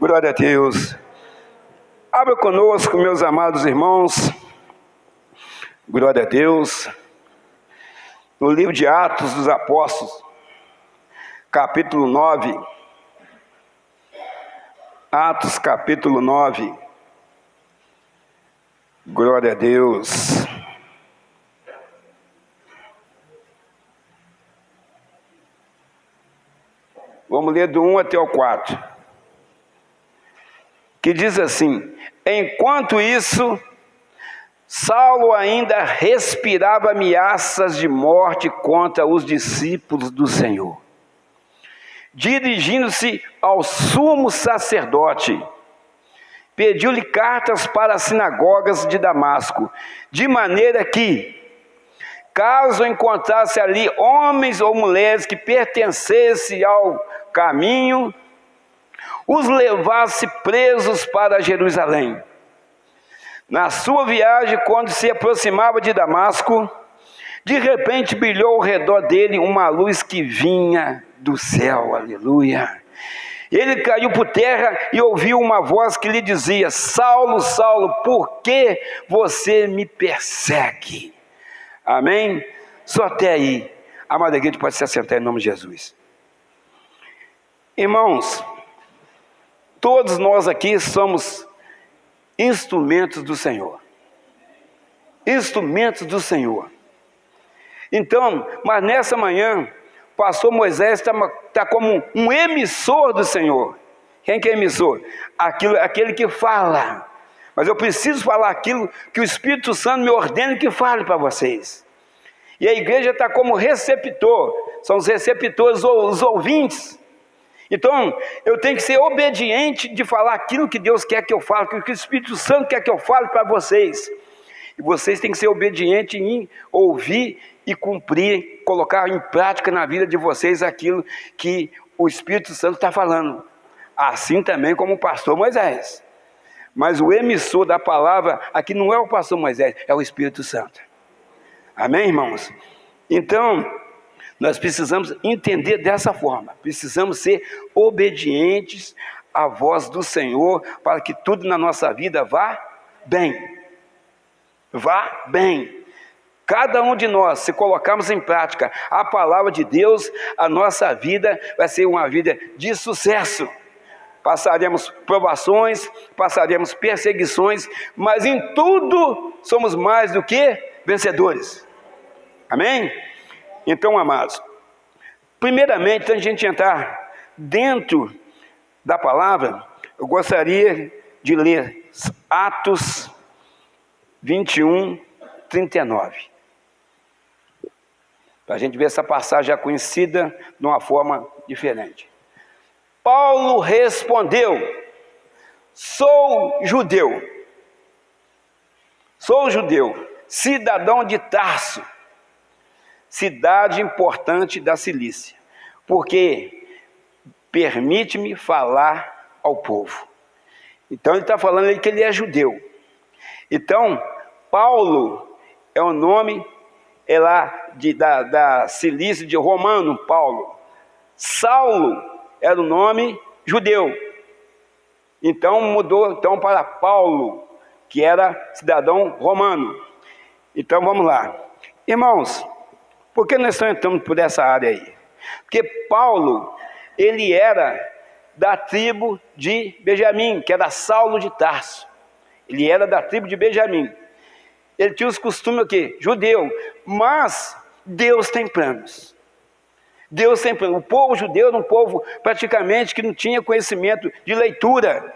Glória a Deus. Abra conosco, meus amados irmãos. Glória a Deus. No livro de Atos dos Apóstolos, capítulo 9. Atos, capítulo 9. Glória a Deus. Vamos ler do 1 até o 4. Que diz assim: enquanto isso, Saulo ainda respirava ameaças de morte contra os discípulos do Senhor. Dirigindo-se ao sumo sacerdote, pediu-lhe cartas para as sinagogas de Damasco, de maneira que, caso encontrasse ali homens ou mulheres que pertencessem ao caminho, os levasse presos para Jerusalém. Na sua viagem, quando se aproximava de Damasco, de repente brilhou ao redor dele uma luz que vinha do céu, aleluia. Ele caiu por terra e ouviu uma voz que lhe dizia: Saulo, Saulo, por que você me persegue? Amém? Só até aí. Amada igreja, pode se assentar em nome de Jesus. Irmãos, todos nós aqui somos instrumentos do Senhor. Instrumentos do Senhor. Então, mas nessa manhã, o pastor Moisés está como um emissor do Senhor. Quem que é emissor? Aquele que fala. Mas eu preciso falar aquilo que o Espírito Santo me ordena que fale para vocês. E a igreja está como receptor. São os receptores, os ouvintes. Então, eu tenho que ser obediente de falar aquilo que Deus quer que eu fale, aquilo que o Espírito Santo quer que eu fale para vocês. E vocês têm que ser obedientes em ouvir e cumprir, colocar em prática na vida de vocês aquilo que o Espírito Santo está falando. Assim também como o pastor Moisés. Mas o emissor da palavra aqui não é o pastor Moisés, é o Espírito Santo. Amém, irmãos? Então, nós precisamos entender dessa forma. Precisamos ser obedientes à voz do Senhor para que tudo na nossa vida vá bem. Vá bem. Cada um de nós, se colocarmos em prática a palavra de Deus, a nossa vida vai ser uma vida de sucesso. Passaremos provações, passaremos perseguições, mas em tudo somos mais do que vencedores. Amém? Então, amados, primeiramente, antes de a gente entrar dentro da palavra, eu gostaria de ler Atos 21, 39. Para a gente ver essa passagem já conhecida de uma forma diferente. Paulo respondeu: sou judeu, cidadão de Tarso, cidade importante da Cilícia, porque permite-me falar ao povo. Então ele está falando aí que ele é judeu. Então, Paulo é o nome lá da Cilícia, de romano, Paulo. Saulo era o nome judeu. Então mudou para Paulo, que era cidadão romano. Então vamos lá. Irmãos, por que nós estamos entrando por essa área aí? Porque Paulo, ele era da tribo de Benjamim, que era Saulo de Tarso. Ele era da tribo de Benjamim. Ele tinha os costumes o quê? Judeu. Mas Deus tem planos. Deus tem planos. O povo judeu era um povo praticamente que não tinha conhecimento de leitura.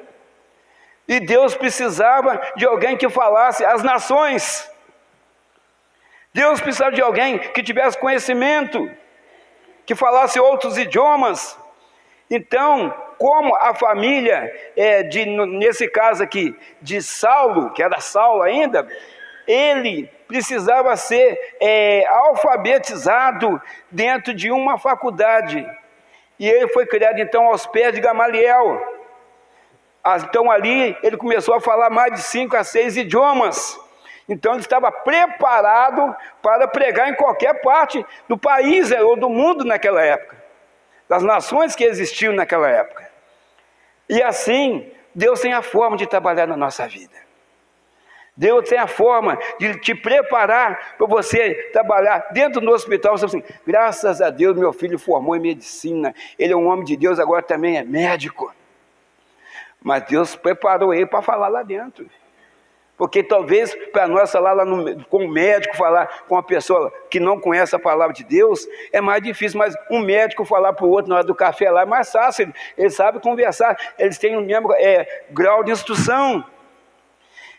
E Deus precisava de alguém que falasse as nações. Deus precisava de alguém que tivesse conhecimento, que falasse outros idiomas. Então, como a família, nesse caso aqui, de Saulo, que era Saulo ainda, ele precisava ser alfabetizado dentro de uma faculdade. E ele foi criado então aos pés de Gamaliel. Então ali ele começou a falar mais de 5 a 6 idiomas. Então ele estava preparado para pregar em qualquer parte do país ou do mundo naquela época, das nações que existiam naquela época. E assim, Deus tem a forma de trabalhar na nossa vida. Deus tem a forma de te preparar para você trabalhar dentro do hospital. Você fala assim, graças a Deus meu filho formou em medicina, ele é um homem de Deus, agora também é médico. Mas Deus preparou ele para falar lá dentro. Porque talvez para nós falar lá com um médico, falar com uma pessoa que não conhece a palavra de Deus, é mais difícil, mas um médico falar para o outro na hora do café lá é mais fácil, eles sabem conversar, eles têm o mesmo grau de instrução.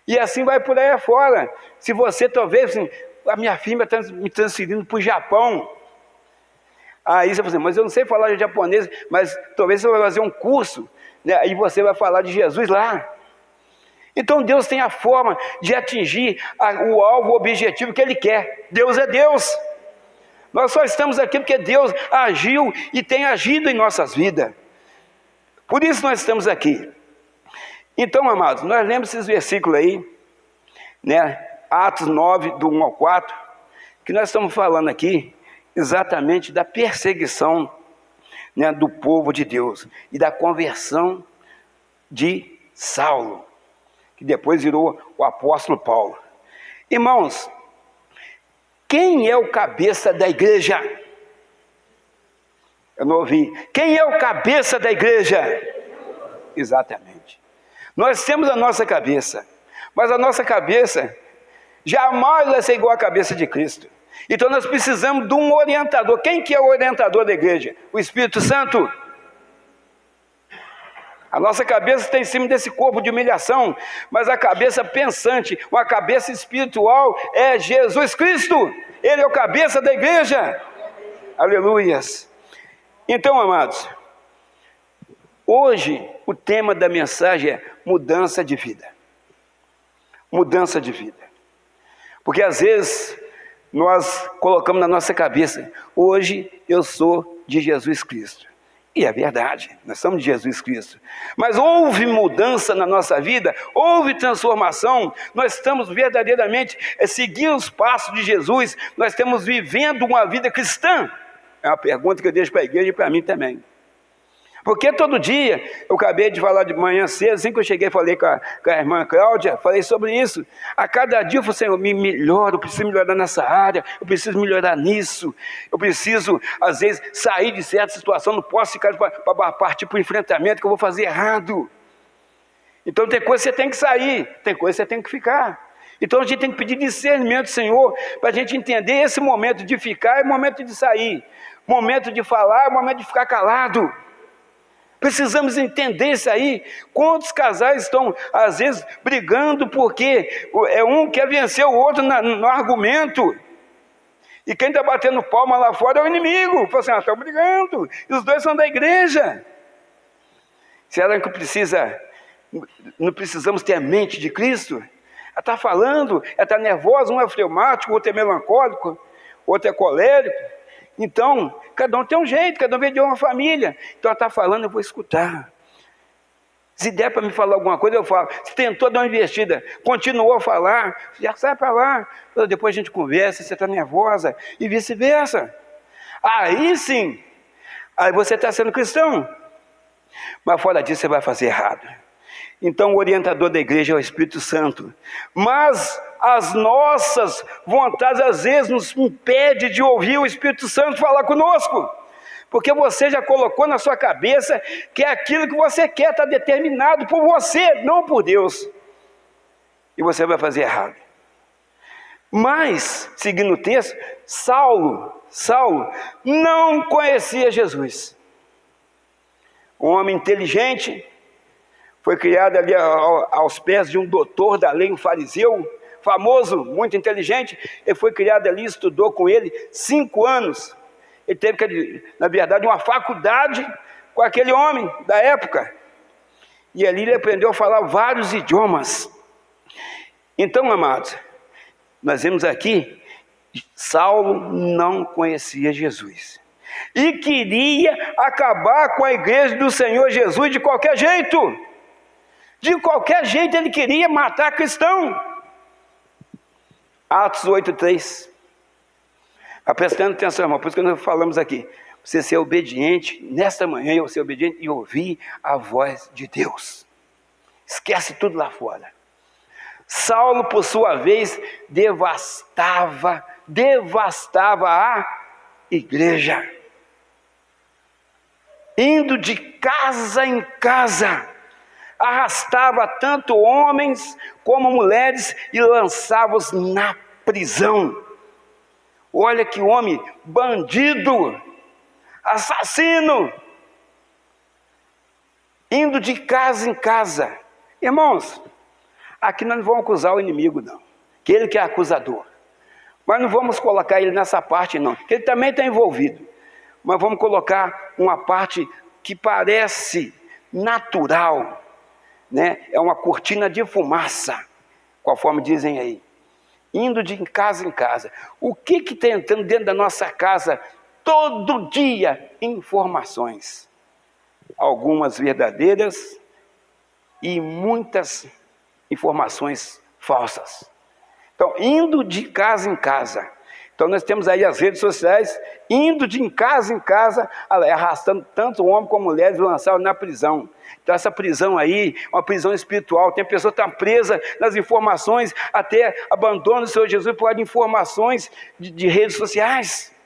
E assim vai por aí afora. Se você talvez, assim, a minha filha está me transferindo para o Japão, aí você fala assim, mas eu não sei falar japonês, mas talvez você vai fazer um curso, né, e você vai falar de Jesus lá. Então Deus tem a forma de atingir o alvo, o objetivo que Ele quer. Deus é Deus. Nós só estamos aqui porque Deus agiu e tem agido em nossas vidas. Por isso nós estamos aqui. Então, amados, nós lembramos esses versículos aí, né? Atos 9, do 1 ao 4, que nós estamos falando aqui exatamente da perseguição, né, do povo de Deus e da conversão de Saulo, que depois virou o apóstolo Paulo. Irmãos, quem é o cabeça da igreja? Eu não ouvi. Quem é o cabeça da igreja? Exatamente. Nós temos a nossa cabeça, mas a nossa cabeça jamais vai ser igual à cabeça de Cristo. Então nós precisamos de um orientador. Quem que é o orientador da igreja? O Espírito Santo. A nossa cabeça está em cima desse corpo de humilhação, mas a cabeça pensante, uma cabeça espiritual é Jesus Cristo. Ele é o cabeça da igreja. Aleluias. Então, amados, hoje o tema da mensagem é mudança de vida. Mudança de vida. Porque às vezes nós colocamos na nossa cabeça, hoje eu sou de Jesus Cristo. E é verdade, nós somos de Jesus Cristo. Mas houve mudança na nossa vida, houve transformação, nós estamos verdadeiramente seguindo os passos de Jesus, nós estamos vivendo uma vida cristã. É uma pergunta que eu deixo para a igreja e para mim também. Porque todo dia, eu acabei de falar de manhã cedo, assim que eu cheguei, falei com a irmã Cláudia, falei sobre isso. A cada dia eu falei, Senhor, me melhora, eu preciso melhorar nessa área, eu preciso melhorar nisso, eu preciso, às vezes, sair de certa situação, não posso ficar para partir para o enfrentamento que eu vou fazer errado. Então tem coisa que você tem que sair, tem coisa que você tem que ficar. Então a gente tem que pedir discernimento, Senhor, para a gente entender esse momento de ficar e o momento de sair, momento de falar e momento de ficar calado. Precisamos entender isso aí. Quantos casais estão, às vezes, brigando porque um quer vencer o outro no argumento. E quem está batendo palma lá fora é o inimigo. Fala assim, estão brigando. E os dois são da igreja. Será que não precisamos ter a mente de Cristo? Ela está falando, ela está nervosa, um é fleumático, o outro é melancólico, o outro é colérico. Então, cada um tem um jeito, cada um vem de uma família. Então ela está falando, eu vou escutar. Se der para me falar alguma coisa, eu falo. Se tentou dar uma investida, continuou a falar, já sai para lá. Depois a gente conversa, você está nervosa, e vice-versa. Aí sim, aí você está sendo cristão. Mas fora disso você vai fazer errado. Então o orientador da igreja é o Espírito Santo. Mas as nossas vontades às vezes nos impedem de ouvir o Espírito Santo falar conosco. Porque você já colocou na sua cabeça que é aquilo que você quer, está determinado por você, não por Deus. E você vai fazer errado. Mas, seguindo o texto, Saulo não conhecia Jesus. Um homem inteligente, foi criado ali aos pés de um doutor da lei, um fariseu, famoso, muito inteligente. Ele foi criado ali, estudou com ele 5 anos. Ele teve, na verdade, uma faculdade com aquele homem da época. E ali ele aprendeu a falar vários idiomas. Então, amados, nós vemos aqui, Saulo não conhecia Jesus. E queria acabar com a igreja do Senhor Jesus de qualquer jeito. De qualquer jeito ele queria matar cristão. Atos 8:3. Prestando atenção, irmão, por isso que nós falamos aqui. você ser obediente, nesta manhã eu ser obediente e ouvir a voz de Deus. Esquece tudo lá fora. Saulo, por sua vez, devastava a igreja, indo de casa em casa, arrastava tanto homens como mulheres e lançava-os na prisão. Olha que homem bandido, assassino, indo de casa em casa. Irmãos, aqui nós não vamos acusar o inimigo, não, que ele que é acusador, mas não vamos colocar ele nessa parte, não, que ele também está envolvido, mas vamos colocar uma parte que parece natural, né? É uma cortina de fumaça, conforme dizem aí, indo de casa em casa. O que está entrando dentro da nossa casa todo dia? Informações, algumas verdadeiras e muitas informações falsas. Então, indo de casa em casa. Então, nós temos aí as redes sociais, indo de casa em casa, arrastando tanto homem como mulheres e lançaram na prisão. Então, essa prisão aí é uma prisão espiritual. Tem pessoa que está presa nas informações, até abandona o Senhor Jesus por causa de informações de redes sociais.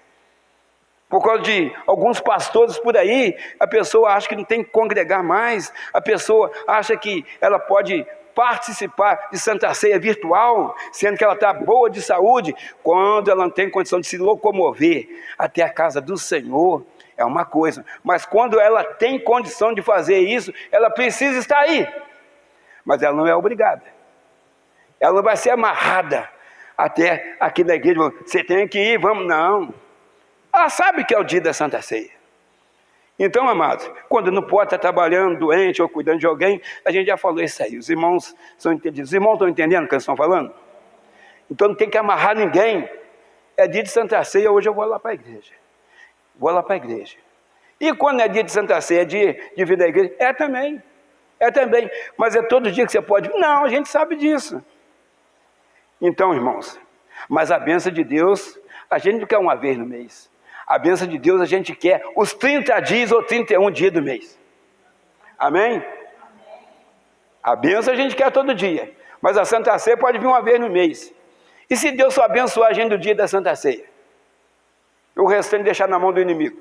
Por causa de alguns pastores por aí, a pessoa acha que não tem que congregar mais, a pessoa acha que ela pode participar de Santa Ceia virtual, sendo que ela está boa de saúde, quando ela não tem condição de se locomover até a casa do Senhor, é uma coisa, mas quando ela tem condição de fazer isso, ela precisa estar aí, mas ela não é obrigada, ela não vai ser amarrada até aqui na igreja, você tem que ir, vamos, não, ela sabe que é o dia da Santa Ceia. Então, amados, quando não pode estar trabalhando, doente ou cuidando de alguém, a gente já falou isso aí, os irmãos são entendidos. Os irmãos estão entendendo o que eles estão falando? Então não tem que amarrar ninguém. É dia de Santa Ceia, hoje eu vou lá para a igreja. Vou lá para a igreja. E quando é dia de Santa Ceia, é dia de vir da igreja? É também. Mas é todo dia que você pode vir? Não, a gente sabe disso. Então, irmãos, mas a bênção de Deus, a gente não quer uma vez no mês. A bênção de Deus a gente quer os 30 dias ou 31 dias do mês. Amém? A bênção a gente quer todo dia. Mas a Santa Ceia pode vir uma vez no mês. E se Deus só abençoar a gente no dia da Santa Ceia? O restante deixar na mão do inimigo.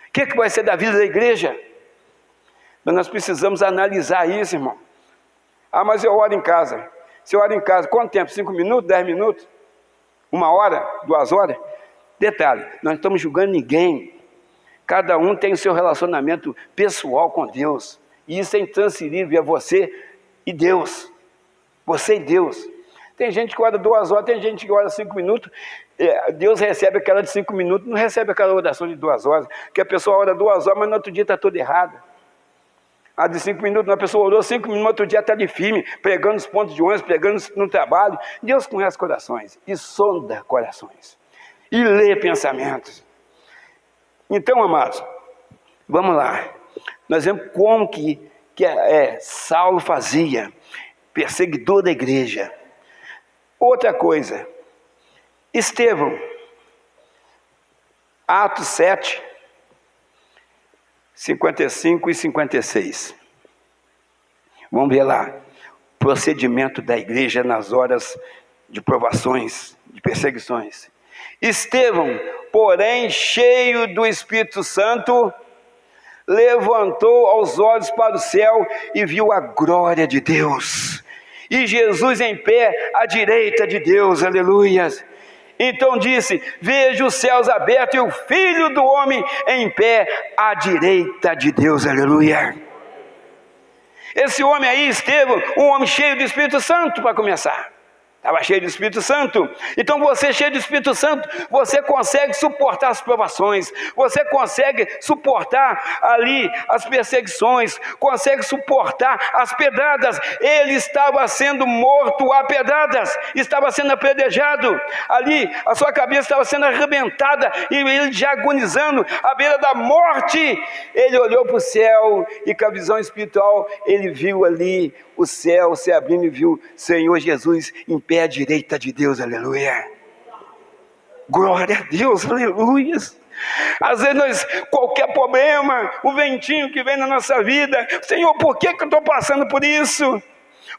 O que vai ser da vida da igreja? Mas nós precisamos analisar isso, irmão. Ah, mas eu oro em casa. Se eu oro em casa, quanto tempo? 5 minutos? 10 minutos? 1 hora? 2 horas? Detalhe, nós não estamos julgando ninguém. Cada um tem o seu relacionamento pessoal com Deus. E isso é intransferível, é você e Deus. Você e Deus. Tem gente que ora 2 horas, tem gente que ora 5 minutos. Deus recebe aquela de 5 minutos, não recebe aquela oração de 2 horas. Que a pessoa ora 2 horas, mas no outro dia está toda errada. A de 5 minutos, a pessoa orou 5 minutos, no outro dia está de firme, pregando os pontos de ônibus, pregando no trabalho. Deus conhece corações e sonda corações. E lê pensamentos. Então, amados, vamos lá. Nós vemos como que Saulo fazia, perseguidor da igreja. Outra coisa, Estevão, Atos 7, 55 e 56. Vamos ver lá, procedimento da igreja nas horas de provações, de perseguições. Estevão, porém, cheio do Espírito Santo, levantou os olhos para o céu e viu a glória de Deus, e Jesus em pé à direita de Deus, aleluia. Então disse: vejo os céus abertos e o Filho do Homem em pé à direita de Deus, aleluia. Esse homem aí, Estevão, um homem cheio do Espírito Santo, para começar. Estava cheio do Espírito Santo. Então você cheio do Espírito Santo, você consegue suportar as provações, você consegue suportar ali as perseguições, consegue suportar as pedradas. Ele estava sendo morto a pedradas, estava sendo apedrejado, ali a sua cabeça estava sendo arrebentada, e ele já agonizando à beira da morte. Ele olhou para o céu e com a visão espiritual ele viu ali o céu se abrindo e viu Senhor Jesus em pé à direita de Deus, aleluia. Glória a Deus, aleluia. Às vezes qualquer problema, o ventinho que vem na nossa vida, Senhor, por que eu estou passando por isso?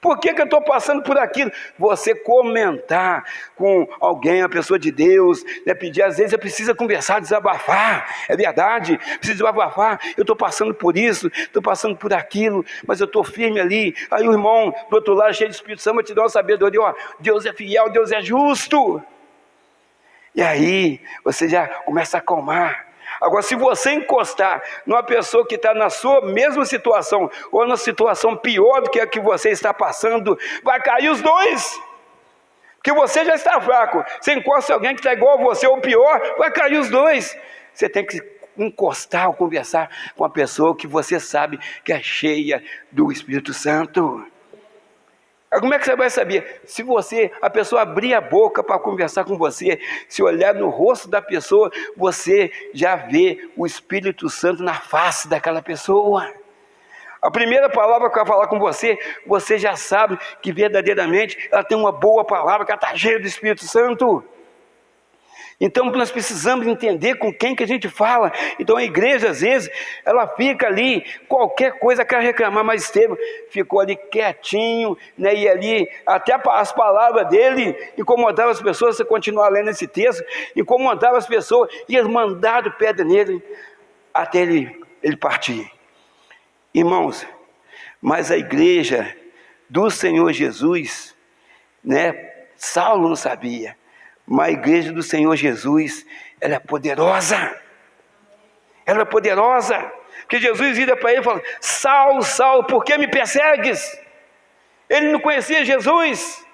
Por que eu estou passando por aquilo? Você comentar com alguém, a pessoa de Deus, né, pedir, às vezes você precisa conversar, desabafar, é verdade, precisa desabafar, eu estou passando por isso, estou passando por aquilo, mas eu estou firme ali. Aí o irmão do outro lado, cheio de Espírito Santo, vai te dar uma sabedoria, ó, Deus é fiel, Deus é justo. E aí você já começa a acalmar. Agora, se você encostar numa pessoa que está na sua mesma situação, ou na situação pior do que a que você está passando, vai cair os dois, porque você já está fraco. Você encosta alguém que está igual a você, ou pior, vai cair os dois. Você tem que encostar ou conversar com a pessoa que você sabe que é cheia do Espírito Santo. Como é que você vai saber? Se a pessoa abrir a boca para conversar com você, se olhar no rosto da pessoa, você já vê o Espírito Santo na face daquela pessoa. A primeira palavra que ela falar com você, você já sabe que verdadeiramente ela tem uma boa palavra, que ela está cheia do Espírito Santo. Então nós precisamos entender com quem que a gente fala. Então a igreja às vezes ela fica ali, qualquer coisa quer reclamar, mas Estevão ficou ali quietinho, né? E ali até as palavras dele incomodavam as pessoas. Você continuar lendo esse texto, incomodava as pessoas, e eles mandaram pedra nele até ele partir. Irmãos, mas a igreja do Senhor Jesus, né? Saulo não sabia, mas a igreja do Senhor Jesus, ela é poderosa. Ela é poderosa. Porque Jesus vira para ele e fala: Saulo, Saulo, por que me persegues? Ele não conhecia Jesus.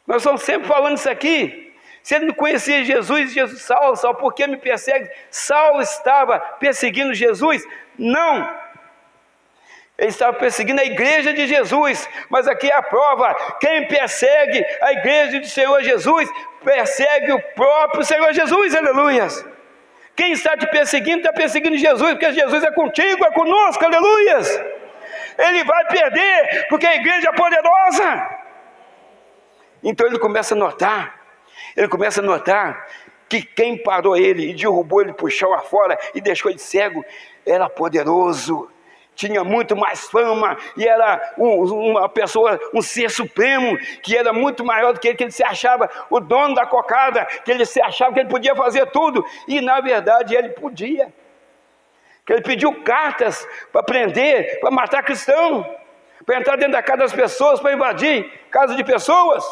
Nós estamos sempre falando isso aqui. Se ele não conhecia Jesus, Saulo, Saulo, por que me persegues? Saulo estava perseguindo Jesus? Não. Ele estava perseguindo a igreja de Jesus, mas aqui é a prova: quem persegue a igreja do Senhor Jesus, persegue o próprio Senhor Jesus, aleluias. Quem está te perseguindo, está perseguindo Jesus, porque Jesus é contigo, é conosco, aleluias. Ele vai perder, porque a igreja é poderosa. Então ele começa a notar que quem parou ele e derrubou ele para o chão afora e deixou ele cego, era poderoso. Tinha muito mais fama, e era uma pessoa, um ser supremo, que era muito maior do que ele se achava o dono da cocada, que ele se achava que ele podia fazer tudo, e na verdade ele podia. Que ele pediu cartas para prender, para matar cristão, para entrar dentro da casa das pessoas, para invadir casa de pessoas.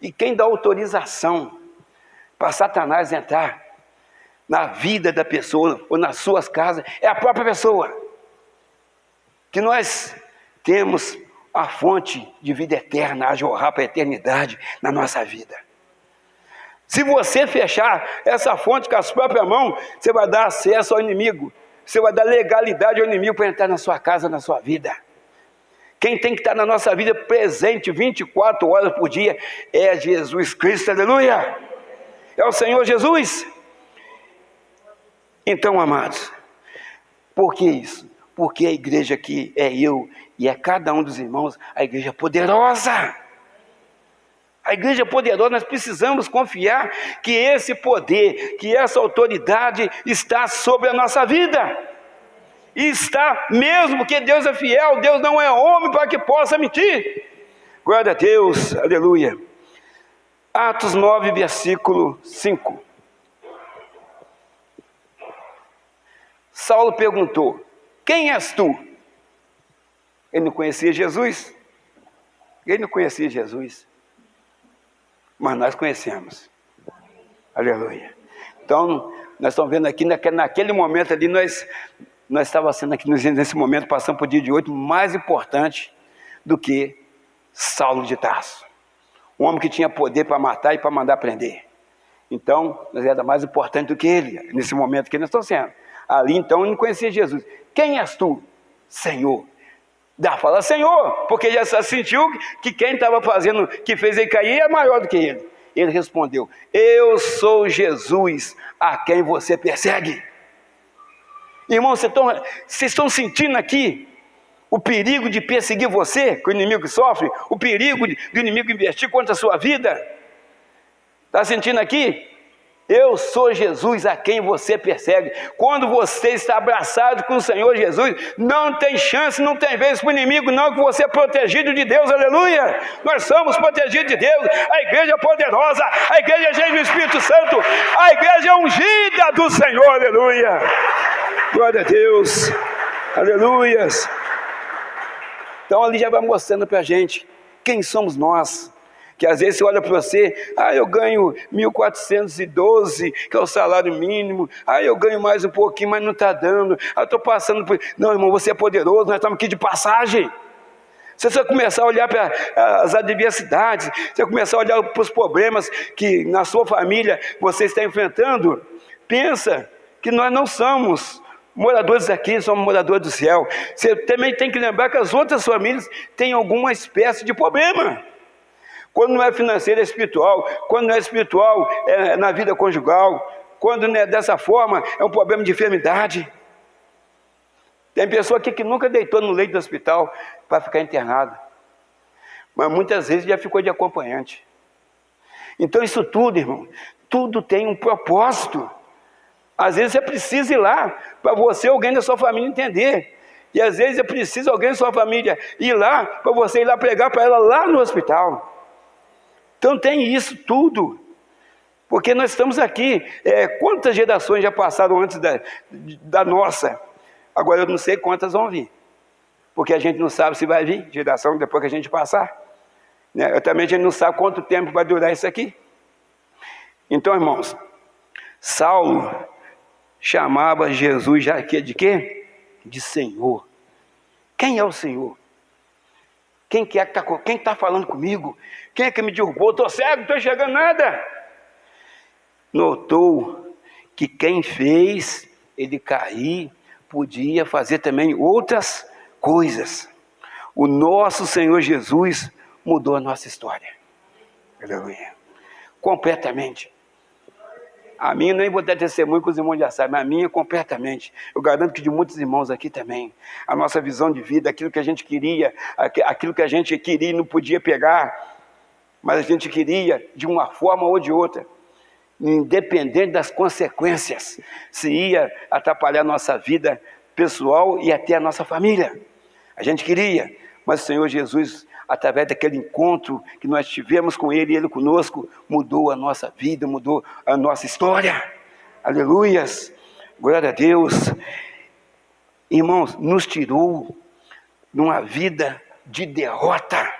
E quem dá autorização para Satanás entrar na vida da pessoa, ou nas suas casas, é a própria pessoa. Que nós temos a fonte de vida eterna a jorrar para a eternidade na nossa vida. Se você fechar essa fonte com as próprias mãos, você vai dar acesso ao inimigo, você vai dar legalidade ao inimigo para entrar na sua casa, na sua vida. Quem tem que estar na nossa vida presente 24 horas por dia é Jesus Cristo, aleluia. É o Senhor Jesus. Então, amados, por que isso? Porque a igreja que é eu e é cada um dos irmãos, a igreja poderosa. A igreja poderosa, nós precisamos confiar que esse poder, que essa autoridade está sobre a nossa vida. E está mesmo, porque Deus é fiel, Deus não é homem para que possa mentir. Glória a Deus, aleluia. Atos 9, versículo 5. Saulo perguntou: quem és tu? Ele não conhecia Jesus. Mas nós conhecemos. Aleluia. Então, nós estamos vendo aqui, naquele momento ali, nós estávamos sendo aqui, nesse momento, passando por dia de hoje, mais importante do que Saulo de Tarso. Um homem que tinha poder para matar e para mandar prender. Então, nós éramos mais importante do que ele, nesse momento que nós estamos sendo. Ali então ele não conhecia Jesus. Quem és tu? Senhor. Fala Senhor, porque já sentiu que quem estava fazendo, que fez ele cair, é maior do que ele. Ele respondeu: eu sou Jesus a quem você persegue. Irmãos, vocês estão sentindo aqui o perigo de perseguir você, que o inimigo sofre, o perigo do inimigo investir contra a sua vida? Está sentindo aqui? Eu sou Jesus a quem você persegue. Quando você está abraçado com o Senhor Jesus, não tem chance, não tem vez para o inimigo, não, que você é protegido de Deus, aleluia. Nós somos protegidos de Deus, a igreja é poderosa, a igreja é cheia do Espírito Santo, a igreja é ungida do Senhor, aleluia. Glória a Deus, aleluias. Então ali já vai mostrando para a gente quem somos nós. Que às vezes você olha para você, eu ganho 1.412, que é o salário mínimo, eu ganho mais um pouquinho, mas não está dando, eu estou passando por... Não, irmão, você é poderoso, nós estamos aqui de passagem. Se você começar a olhar para as adversidades, se você começar a olhar para os problemas que na sua família você está enfrentando, pensa que nós não somos moradores aqui, somos moradores do céu. Você também tem que lembrar que as outras famílias têm alguma espécie de problema. Quando não é financeiro, é espiritual. Quando não é espiritual, é na vida conjugal. Quando não é dessa forma, é um problema de enfermidade. Tem pessoa aqui que nunca deitou no leito do hospital para ficar internada, mas muitas vezes já ficou de acompanhante. Então isso tudo, irmão, tudo tem um propósito. Às vezes é preciso ir lá para você, alguém da sua família entender. E às vezes é preciso alguém da sua família ir lá para você ir lá pregar para ela lá no hospital. Então tem isso tudo, porque nós estamos aqui, quantas gerações já passaram antes da nossa? Agora eu não sei quantas vão vir, porque a gente não sabe se vai vir geração depois que a gente passar, né? Também a gente não sabe quanto tempo vai durar isso aqui. Então, irmãos, Saulo chamava Jesus já de quê? De Senhor. Quem é o Senhor? Quem está falando comigo? Quem é que me derrubou? Estou cego, não estou enxergando nada. Notou que quem fez ele cair podia fazer também outras coisas. O nosso Senhor Jesus mudou a nossa história. Aleluia. Completamente. A minha nem vou dar testemunho que os irmãos já sabem, mas a minha completamente. Eu garanto que de muitos irmãos aqui também. A nossa visão de vida, aquilo que a gente queria e não podia pegar, mas a gente queria de uma forma ou de outra, independente das consequências, se ia atrapalhar a nossa vida pessoal e até a nossa família. A gente queria, mas o Senhor Jesus, através daquele encontro que nós tivemos com Ele e Ele conosco, mudou a nossa vida, mudou a nossa história. Aleluias, glória a Deus. Irmãos, nos tirou de uma vida de derrota,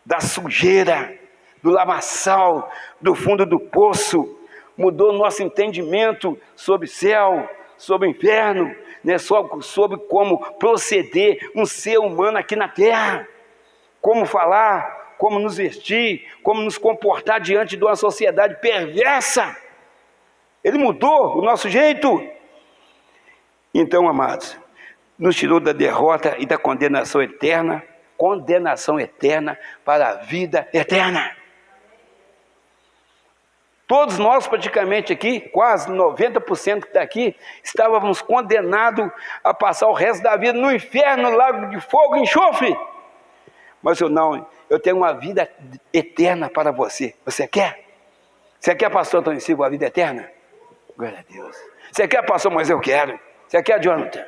da sujeira, do lamaçal, do fundo do poço. Mudou o nosso entendimento sobre céu, sobre o inferno, né? Sobre como proceder um ser humano aqui na terra. Como falar, como nos vestir, como nos comportar diante de uma sociedade perversa. Ele mudou o nosso jeito. Então, amados, nos tirou da derrota e da condenação eterna para a vida eterna. Todos nós praticamente aqui, quase 90% que está aqui, estávamos condenados a passar o resto da vida no inferno, lago de fogo e enxofre. Mas eu tenho uma vida eterna para você. Você quer? Você quer, pastor Antônio Silva, a vida eterna? Glória a Deus. Você quer, pastor? Mas eu quero. Você quer, Jonathan?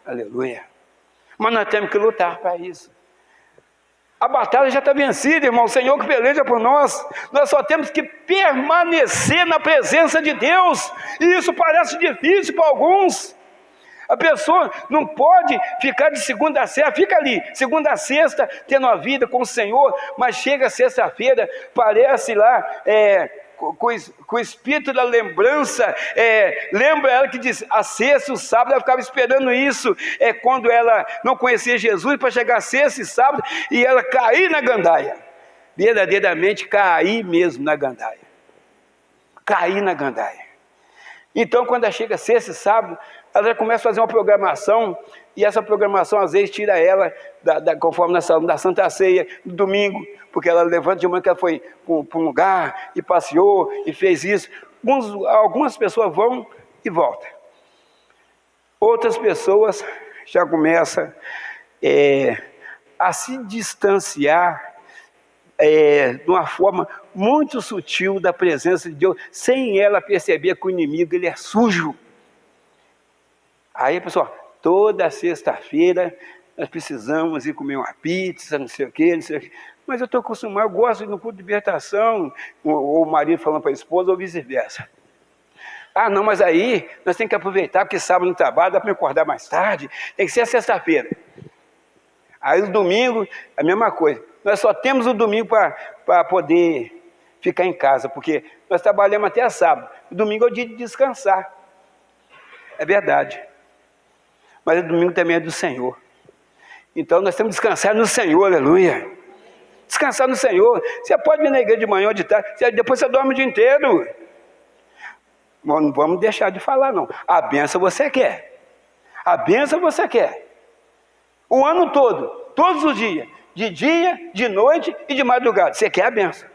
Aleluia. Mas nós temos que lutar para isso. A batalha já está vencida, irmão. O Senhor que peleja por nós. Nós só temos que permanecer na presença de Deus. E isso parece difícil para alguns. A pessoa não pode ficar de segunda a sexta, fica ali, segunda a sexta, tendo a vida com o Senhor, mas chega sexta-feira, parece lá, com o espírito da lembrança, lembra ela que diz, a sexta e o sábado, ela ficava esperando isso, quando ela não conhecia Jesus, para chegar a sexta e sábado, e ela cair na gandaia, verdadeiramente cair mesmo na gandaia, cair na gandaia. Então, quando ela chega sexta e sábado, ela já começa a fazer uma programação, e essa programação às vezes tira ela, conforme da Santa Ceia, do domingo, porque ela levanta de manhã que ela foi para um lugar, e passeou, e fez isso. Algumas pessoas vão e voltam. Outras pessoas já começam a se distanciar de uma forma muito sutil da presença de Deus, sem ela perceber que o inimigo ele é sujo. Aí, pessoal, toda sexta-feira nós precisamos ir comer uma pizza, não sei o quê, não sei o quê. Mas eu estou acostumado, eu gosto de ir no culto de libertação, ou o marido falando para a esposa, ou vice-versa. Ah, não, mas aí nós temos que aproveitar, porque sábado no trabalho dá para me acordar mais tarde, tem que ser a sexta-feira. Aí no domingo, a mesma coisa. Nós só temos o domingo para poder ficar em casa, porque nós trabalhamos até sábado. O domingo é o dia de descansar. É verdade. Mas o domingo também é do Senhor. Então nós temos que descansar no Senhor, aleluia. Descansar no Senhor. Você pode vir na igreja de manhã ou de tarde, depois você dorme o dia inteiro. Não vamos deixar de falar, não. A bênção você quer. A bênção você quer. O ano todo, todos os dias, de dia, de noite e de madrugada. Você quer a bênção.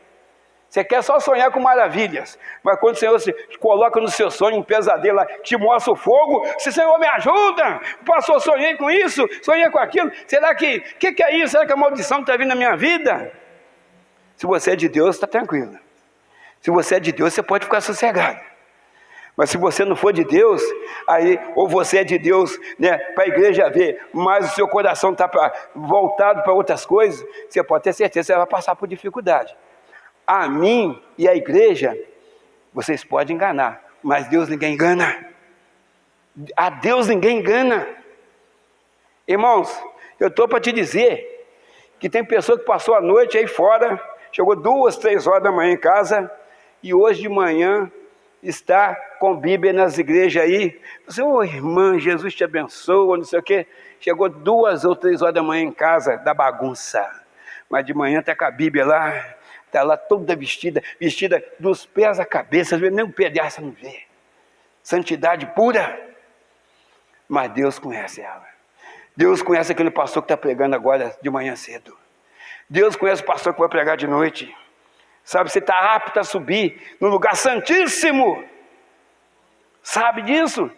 Você quer só sonhar com maravilhas. Mas quando o Senhor se coloca no seu sonho um pesadelo lá, te mostra o fogo, se Senhor me ajuda, pastor, sonhei com isso, sonhei com aquilo, será que é isso? Será que a maldição está vindo na minha vida? Se você é de Deus, está tranquilo. Se você é de Deus, você pode ficar sossegado. Mas se você não for de Deus, aí, ou você é de Deus, né, para a igreja ver, mas o seu coração está voltado para outras coisas, você pode ter certeza que você vai passar por dificuldade. A mim e a igreja, vocês podem enganar, mas Deus ninguém engana. A Deus ninguém engana. Irmãos, eu estou para te dizer que tem pessoa que passou a noite aí fora, chegou 2, 3 horas da manhã em casa, e hoje de manhã está com Bíblia nas igrejas aí. Você, irmã, Jesus te abençoa, não sei o quê. Chegou 2 ou 3 horas da manhã em casa, da bagunça. Mas de manhã está com a Bíblia lá, está lá toda vestida dos pés à cabeça, nem um pedaço não vê. Santidade pura. Mas Deus conhece ela. Deus conhece aquele pastor que está pregando agora de manhã cedo. Deus conhece o pastor que vai pregar de noite. Sabe, você está apto a subir no lugar santíssimo. Sabe disso?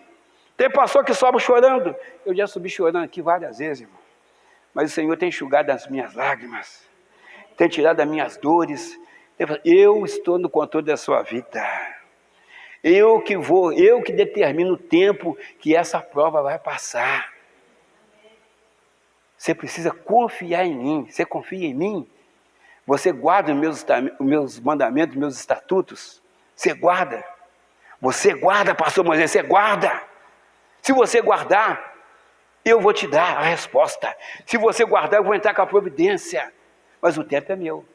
Tem pastor que sobe chorando. Eu já subi chorando aqui várias vezes, irmão. Mas o Senhor tem enxugado as minhas lágrimas, tem tirado as minhas dores. Eu estou no controle da sua vida. Eu que determino o tempo que essa prova vai passar. Você precisa confiar em mim. Você confia em mim? Você guarda os meus mandamentos, meus estatutos? Você guarda? Você guarda, pastor Moisés, você guarda. Se você guardar, eu vou te dar a resposta. Se você guardar, eu vou entrar com a providência. Mas o tempo é meu.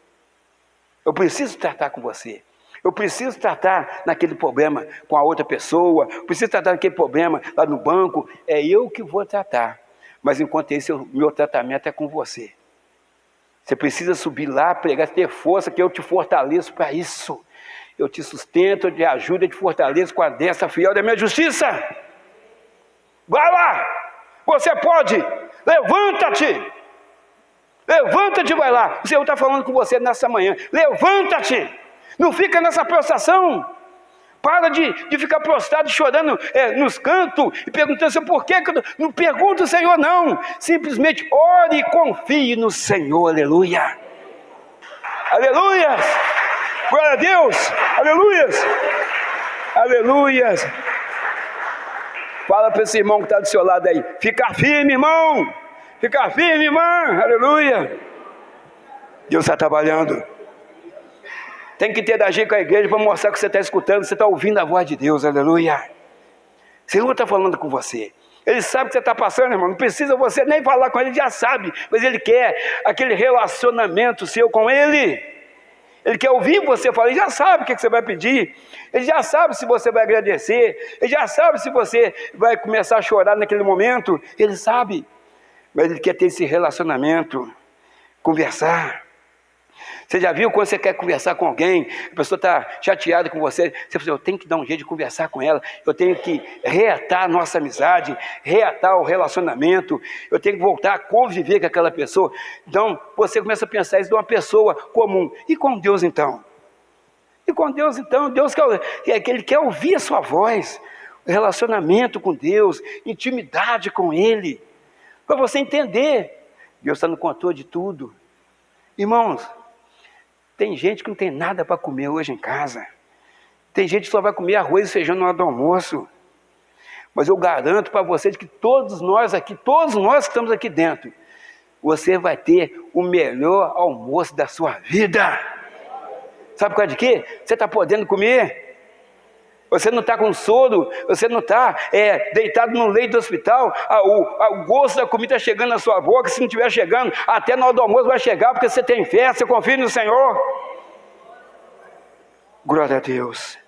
Eu preciso tratar com você. Eu preciso tratar naquele problema com a outra pessoa. Eu preciso tratar naquele problema lá no banco. É eu que vou tratar. Mas enquanto isso, o meu tratamento é com você. Você precisa subir lá, pregar, ter força, que eu te fortaleço para isso. Eu te sustento, eu te ajudo, eu te fortaleço com a destra fiel da minha justiça. Vai lá! Você pode! Levanta-te! Levanta-te e vai lá. O Senhor está falando com você nessa manhã. Levanta-te! Não fica nessa prostração. Para de ficar prostrado, chorando nos cantos e perguntando assim, por quê? Não pergunta o Senhor, não. Simplesmente ore e confie no Senhor. Aleluia. Aleluias. Glória a Deus. Aleluias. Aleluias. Fala para esse irmão que está do seu lado aí. Fica firme, irmão. Fica firme, irmã. Aleluia. Deus está trabalhando. Tem que interagir com a igreja para mostrar que você está escutando, você está ouvindo a voz de Deus, aleluia. O Senhor está falando com você. Ele sabe o que você está passando, irmão. Não precisa você nem falar com ele, ele já sabe. Mas ele quer aquele relacionamento seu com ele. Ele quer ouvir você falar, ele já sabe o que você vai pedir. Ele já sabe se você vai agradecer. Ele já sabe se você vai começar a chorar naquele momento. Ele sabe. Mas ele quer ter esse relacionamento, conversar. Você já viu quando você quer conversar com alguém, a pessoa está chateada com você, você fala, eu tenho que dar um jeito de conversar com ela, eu tenho que reatar a nossa amizade, reatar o relacionamento, eu tenho que voltar a conviver com aquela pessoa. Então, você começa a pensar isso de uma pessoa comum. E com Deus então? E com Deus então? Deus Ele quer ouvir a sua voz, o relacionamento com Deus, intimidade com Ele, para você entender. Deus está no controle de tudo. Irmãos, Tem gente que não tem nada para comer hoje em casa. Tem gente que só vai comer arroz e feijão na hora do almoço. Mas eu garanto para vocês que todos nós que estamos aqui dentro, você vai ter o melhor almoço da sua vida. Sabe por causa de quê? Você está podendo comer. Você não está com soro, você não está deitado no leito do hospital, o gosto da comida está chegando na sua boca. Se não estiver chegando, até na hora do almoço vai chegar, porque você tem fé, você confia no Senhor. Glória a Deus.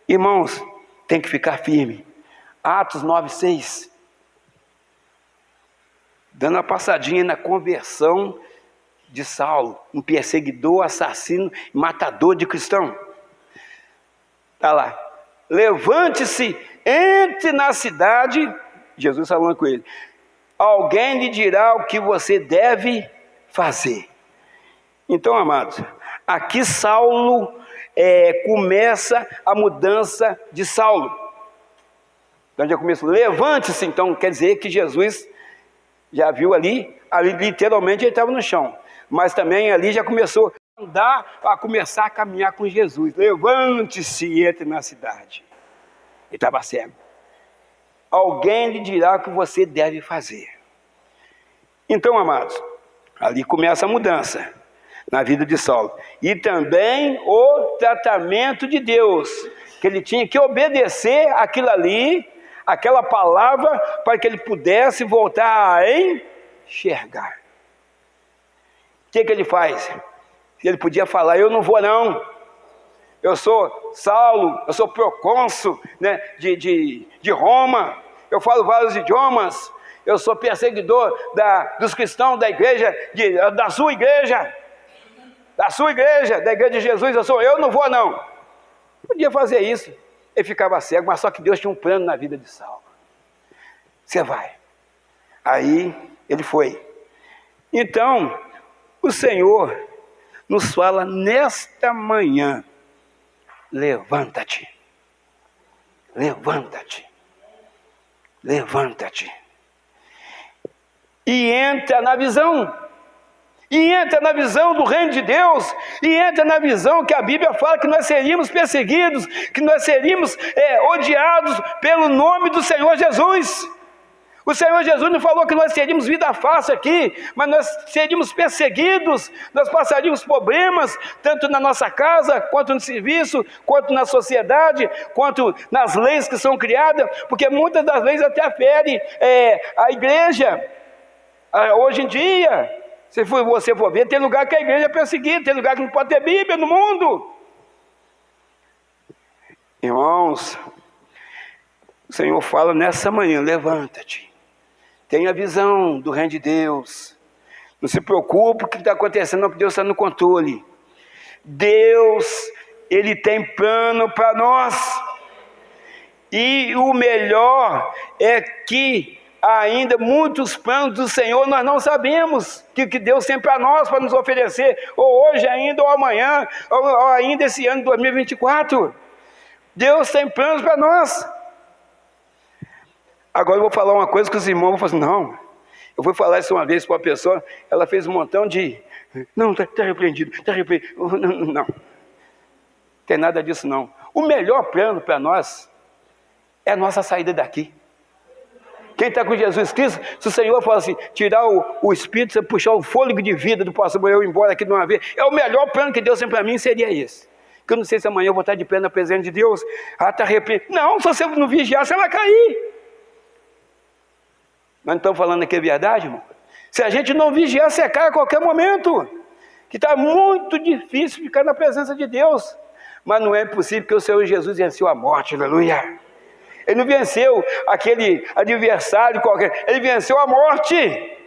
Irmãos, tem que ficar firme. Atos 9:6. Dando uma passadinha na conversão de Saulo, um perseguidor, assassino, matador de cristão. Está lá. Levante-se, entre na cidade, Jesus falando com ele, alguém lhe dirá o que você deve fazer. Então, amados, aqui Saulo começa a mudança de Saulo. Então já começou, levante-se, então quer dizer que Jesus já viu ali literalmente ele estava no chão, mas também ali já começou a começar a caminhar com Jesus. Levante-se e entre na cidade. Ele estava cego. Alguém lhe dirá o que você deve fazer. Então, amados, ali começa a mudança na vida de Saulo. E também o tratamento de Deus, que ele tinha que obedecer aquilo ali, aquela palavra, para que ele pudesse voltar a enxergar. O que ele faz? Ele podia falar, eu não vou não, eu sou Saulo, eu sou procônsul, né, de Roma, eu falo vários idiomas, eu sou perseguidor dos cristãos da igreja, da sua igreja, da igreja de Jesus, eu não vou não. Podia fazer isso, ele ficava cego, mas só que Deus tinha um plano na vida de Saulo. Você vai. Aí ele foi. Então, o Senhor nos fala nesta manhã, levanta-te, levanta-te, levanta-te, e entra na visão, do reino de Deus, e entra na visão que a Bíblia fala que nós seríamos perseguidos, que nós seríamos odiados pelo nome do Senhor Jesus. O Senhor Jesus não falou que nós teríamos vida fácil aqui, mas nós seríamos perseguidos, nós passaríamos problemas, tanto na nossa casa, quanto no serviço, quanto na sociedade, quanto nas leis que são criadas, porque muitas das leis até ferem a igreja. Hoje em dia, se você for ver, tem lugar que a igreja é perseguida, tem lugar que não pode ter Bíblia no mundo. Irmãos, o Senhor fala nessa manhã, levanta-te. Tenha visão do reino de Deus. Não se preocupe com o que está acontecendo, porque Deus está no controle. Deus, Ele tem plano para nós. E o melhor é que ainda muitos planos do Senhor nós não sabemos. Que Deus tem para nós, para nos oferecer, ou hoje ainda, ou amanhã, ou ainda esse ano de 2024. Deus tem planos para nós. Agora eu vou falar uma coisa que os irmãos vão falar assim, não, eu vou falar isso uma vez para uma pessoa, ela fez um montão de, não, está repreendido, não, tem nada disso não. O melhor plano para nós é a nossa saída daqui. Quem está com Jesus Cristo, se o Senhor fala assim, tirar o espírito, você puxar o fôlego de vida do pastor, eu ir embora aqui de uma vez, é o melhor plano que Deus tem para mim, seria esse. Que eu não sei se amanhã eu vou estar de pé na presença de Deus, está repreendido. Não, se você não vigiar, você vai cair. Nós não estamos falando aqui a verdade, irmão? Se a gente não vigiar, você cai a qualquer momento. Que está muito difícil ficar na presença de Deus. Mas não é impossível, porque o Senhor Jesus venceu a morte, aleluia. Ele não venceu aquele adversário qualquer, ele venceu a morte.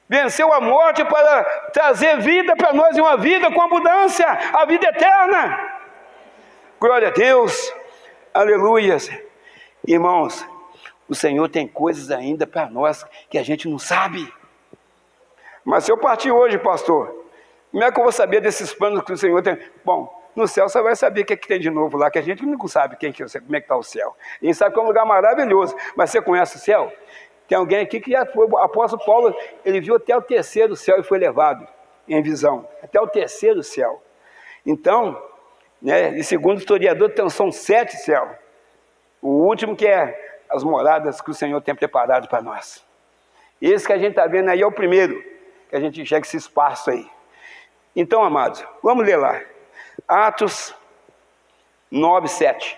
Venceu a morte para trazer vida para nós, e uma vida com abundância, a vida eterna. Glória a Deus, aleluia. Irmãos, o Senhor tem coisas ainda para nós que a gente não sabe. Mas se eu partir hoje, pastor, como é que eu vou saber desses planos que o Senhor tem? Bom, no céu você vai saber o que é que tem de novo lá, que a gente não sabe como é que está o céu. A gente sabe que é um lugar maravilhoso, mas você conhece o céu? Tem alguém aqui que já foi, o apóstolo Paulo, ele viu até o terceiro céu e foi levado. em visão, até o terceiro céu. Então, né, e segundo o historiador, então, são 7 céus. O último que é as moradas que o Senhor tem preparado para nós. Esse que a gente está vendo aí é o primeiro, que a gente enxerga esse espaço aí. Então, amados, vamos ler lá. Atos 9, 7.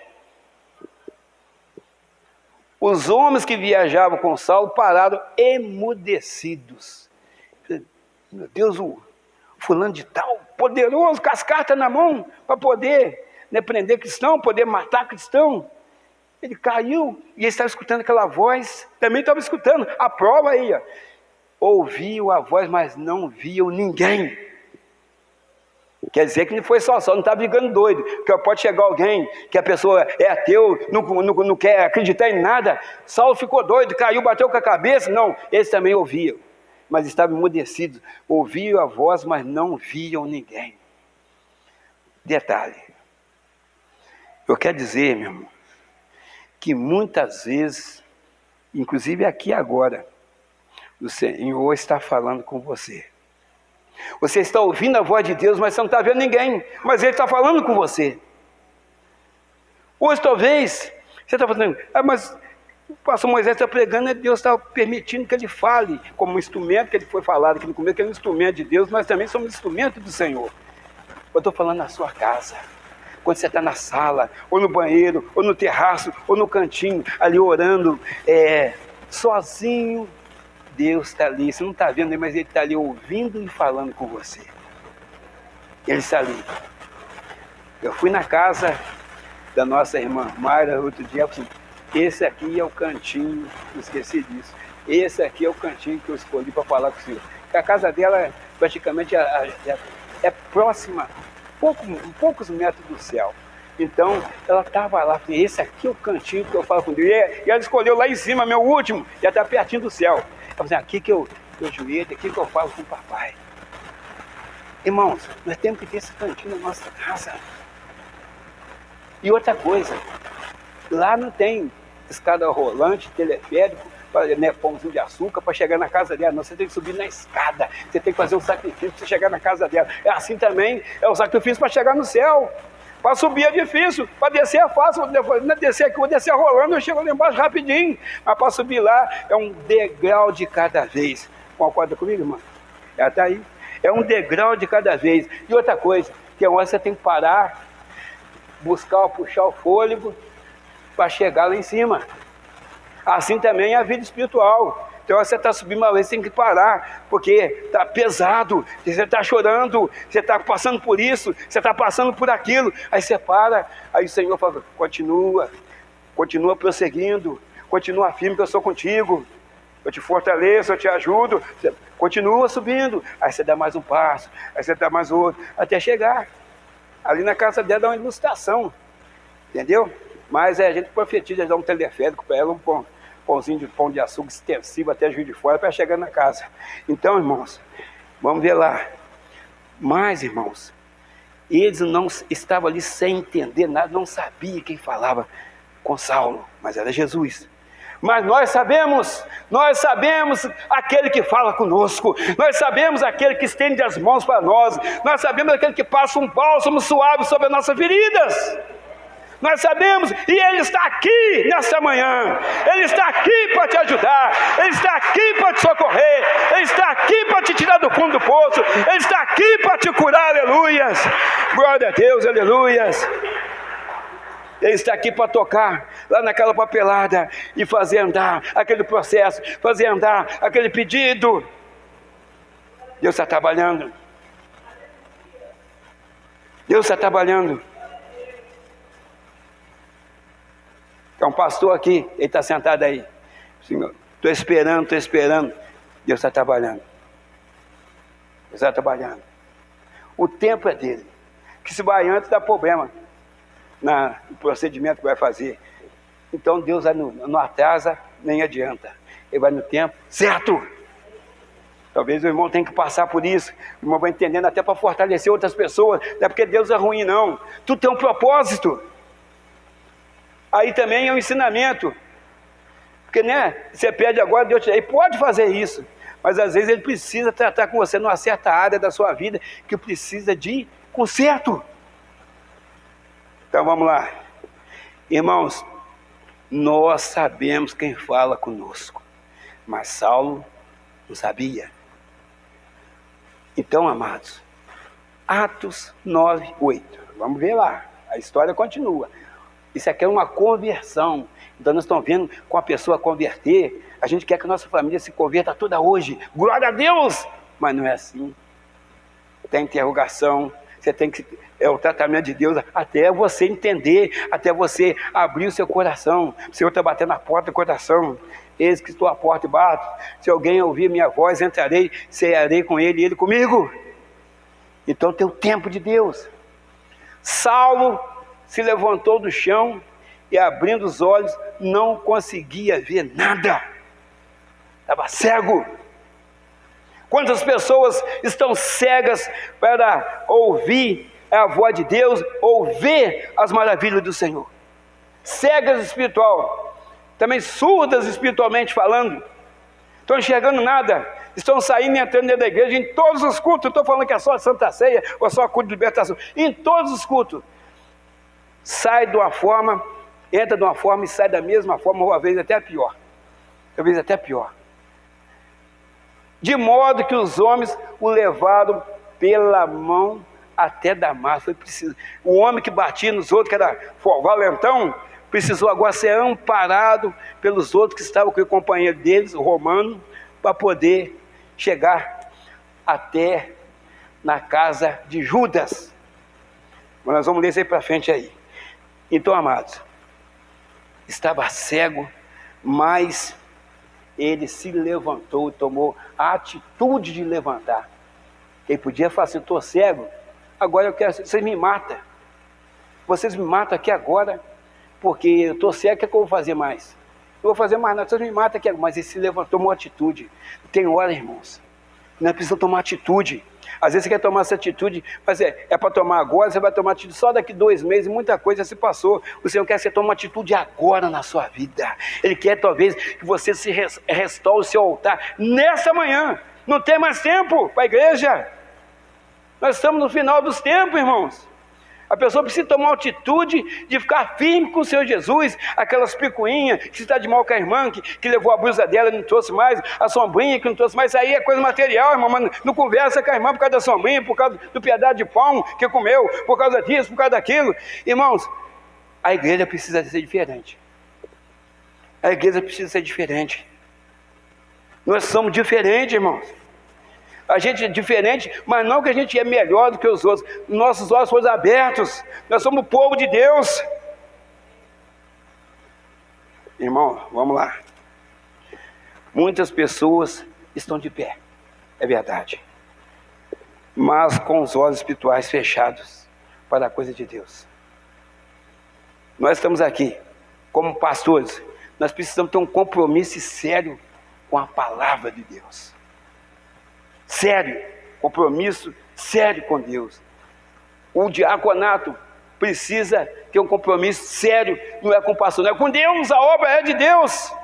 Os homens que viajavam com Saulo pararam emudecidos. Meu Deus, o fulano de tal, poderoso, com as cartas na mão, para poder, né, prender cristão, poder matar cristão. Ele caiu e ele estava escutando aquela voz, também estava escutando, a prova aí, ó. Ouviam a voz, mas não viam ninguém. Quer dizer que não foi só, não está ficando doido, porque pode chegar alguém, que a pessoa é ateu, não quer acreditar em nada. Saulo ficou doido, caiu, bateu com a cabeça. Não, eles também ouviam, mas estavam emudecidos. Ouviam a voz, mas não viam ninguém. Detalhe, eu quero dizer, meu irmão, que muitas vezes, inclusive aqui agora, o Senhor está falando com você. Você está ouvindo a voz de Deus, mas você não está vendo ninguém, mas Ele está falando com você. Hoje talvez, você está falando, mas o pastor Moisés está pregando, Deus está permitindo que ele fale, como um instrumento que ele foi falado aqui no começo, que é um instrumento de Deus, nós também somos instrumento do Senhor. Eu estou falando na sua casa, quando você está na sala, ou no banheiro, ou no terraço, ou no cantinho, ali orando, sozinho. Deus está ali, você não está vendo, mas Ele está ali ouvindo e falando com você. Ele está ali. Eu fui na casa da nossa irmã Mayra outro dia, eu falei, esse aqui é o cantinho, eu esqueci disso, esse aqui é o cantinho que eu escolhi para falar com o senhor. Porque a casa dela praticamente é próxima, poucos metros do céu. Então, ela estava lá, falei, esse aqui é o cantinho que eu falo com Deus. E ela escolheu lá em cima, meu último, já está pertinho do céu. Eu falei, aqui que eu joelho, aqui que eu falo com o papai. Irmãos, nós temos que ter esse cantinho na nossa casa. E outra coisa, lá não tem escada rolante, teleférico, né, pãozinho de açúcar para chegar na casa dela. Não, você tem que subir na escada, você tem que fazer um sacrifício para chegar na casa dela. É assim também, é o sacrifício para chegar no céu. Para subir é difícil, para descer é fácil. Vou descer aqui, vou descer rolando, eu chego lá embaixo rapidinho. Mas para subir lá é um degrau de cada vez. Concorda comigo, irmão? Ela está aí. É um degrau de cada vez. E outra coisa, que é uma hora você tem que parar, puxar o fôlego para chegar lá em cima. Assim também é a vida espiritual. Então você está subindo uma vez, você tem que parar, porque está pesado, você está chorando, você está passando por isso, você está passando por aquilo. Aí você para, aí o Senhor fala, continua prosseguindo, continua firme que eu sou contigo, eu te fortaleço, eu te ajudo, você continua subindo. Aí você dá mais um passo, aí você dá mais outro, até chegar. Ali na casa dela dá uma ilustração, entendeu? Mas a gente profetiza, dá um teleférico para ela, pãozinho de pão de açúcar extensivo até Juiz de Fora para chegar na casa. Então, irmãos, vamos ver lá. Mas, irmãos, eles não estavam ali sem entender nada, não sabiam quem falava com Saulo, mas era Jesus. Mas nós sabemos aquele que fala conosco, nós sabemos aquele que estende as mãos para nós sabemos aquele que passa um bálsamo suave sobre as nossas feridas. Nós sabemos, e Ele está aqui nesta manhã, Ele está aqui para te ajudar, Ele está aqui para te socorrer, Ele está aqui para te tirar do fundo do poço, Ele está aqui para te curar, aleluias, glória a Deus, aleluias. Ele está aqui para tocar lá naquela papelada e fazer andar aquele processo, fazer andar aquele pedido. Deus está trabalhando, Deus está trabalhando. É um pastor aqui, ele está sentado aí. Senhor, estou esperando. Deus está trabalhando. Deus está trabalhando. O tempo é dele. Que se vai antes dá problema no procedimento que vai fazer. Então Deus não atrasa, nem adianta. Ele vai no tempo certo. Talvez o irmão tenha que passar por isso. O irmão vai entendendo até para fortalecer outras pessoas. Não é porque Deus é ruim, não. Tudo tem um propósito. Aí também é um ensinamento. Porque, né, você pede agora, Deus te dá. Ele pode fazer isso. mas às vezes ele precisa tratar com você numa certa área da sua vida que precisa de conserto. Então vamos lá. Irmãos, nós sabemos quem fala conosco, mas Saulo não sabia. Então, amados, Atos 9, 8. Vamos ver lá. A história continua. Isso aqui é uma conversão. Então nós estamos vendo com a pessoa converter. A gente quer que a nossa família se converta toda hoje. Glória a Deus! Mas não é assim. Tem interrogação. Você tem que... É o tratamento de Deus até você entender, até você abrir o seu coração. O Senhor está batendo na porta do coração. Eis que estou à porta e bato. Se alguém ouvir minha voz, entrarei, cearei com ele e ele comigo. Então tem o tempo de Deus. Saulo se levantou do chão e, abrindo os olhos, não conseguia ver nada. Estava cego. Quantas pessoas estão cegas para ouvir a voz de Deus ou ver as maravilhas do Senhor? Cegas espiritual, também surdas espiritualmente falando, estão enxergando nada, estão saindo e entrando dentro da igreja em todos os cultos. Não estou falando que é só a Santa Ceia ou só culto de libertação, em todos os cultos. Sai de uma forma, entra de uma forma e sai da mesma forma, ou às vezes até pior. Talvez até pior. De modo que os homens o levaram pela mão até Damasco. Foi preciso. O homem que batia nos outros, que era valentão, precisou agora ser amparado pelos outros que estavam com o companheiro deles, o romano, para poder chegar até na casa de Judas. Mas nós vamos ler isso aí para frente aí. Então, amados, estava cego, mas ele se levantou e tomou a atitude de levantar. Ele podia falar assim: estou cego, agora eu quero, vocês me matam. Vocês me matam aqui agora, porque eu estou cego, o que é que eu vou fazer mais? Eu vou fazer mais nada, vocês me matam aqui agora. Mas ele se levantou, tomou atitude. Tem hora, irmãos, nós precisamos tomar atitude. Às vezes você quer tomar essa atitude, mas é para tomar agora, você vai tomar atitude só daqui 2 meses, muita coisa se passou. O Senhor quer que você tome uma atitude agora na sua vida. Ele quer talvez que você se restaure o seu altar nessa manhã. Não tem mais tempo para a igreja. Nós estamos no final dos tempos, irmãos. A pessoa precisa tomar uma atitude de ficar firme com o Senhor Jesus. Aquelas picuinhas, que está de mal com a irmã, que levou a blusa dela e não trouxe mais, a sombrinha que não trouxe mais, isso aí é coisa material, irmão. Mas não conversa com a irmã por causa da sombrinha, por causa do pedaço de pão que comeu, por causa disso, por causa daquilo. Irmãos, a igreja precisa ser diferente. A igreja precisa ser diferente. Nós somos diferentes, irmãos. A gente é diferente, mas não que a gente é melhor do que os outros. Nossos olhos foram abertos. Nós somos o povo de Deus. Irmão, vamos lá. Muitas pessoas estão de pé, é verdade, mas com os olhos espirituais fechados para a coisa de Deus. Nós estamos aqui como pastores. Nós precisamos ter um compromisso sério com a palavra de Deus. Sério, compromisso sério com Deus. O diaconato precisa ter um compromisso sério, não é com o pastor, não é com Deus, a obra é de Deus.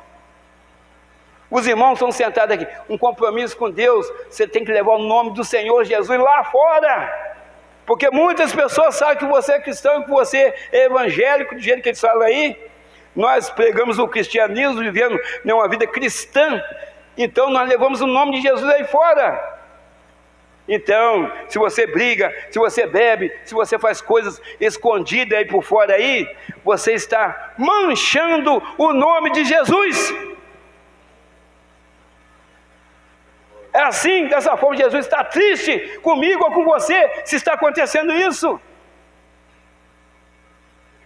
Os irmãos estão sentados aqui, um compromisso com Deus, você tem que levar o nome do Senhor Jesus lá fora, porque muitas pessoas sabem que você é cristão, que você é evangélico, do jeito que eles falam aí. Nós pregamos o cristianismo, vivendo uma vida cristã, então nós levamos o nome de Jesus aí fora. Então, se você briga, se você bebe, se você faz coisas escondidas aí por fora aí, você está manchando o nome de Jesus. É assim, dessa forma, Jesus está triste comigo ou com você, se está acontecendo isso.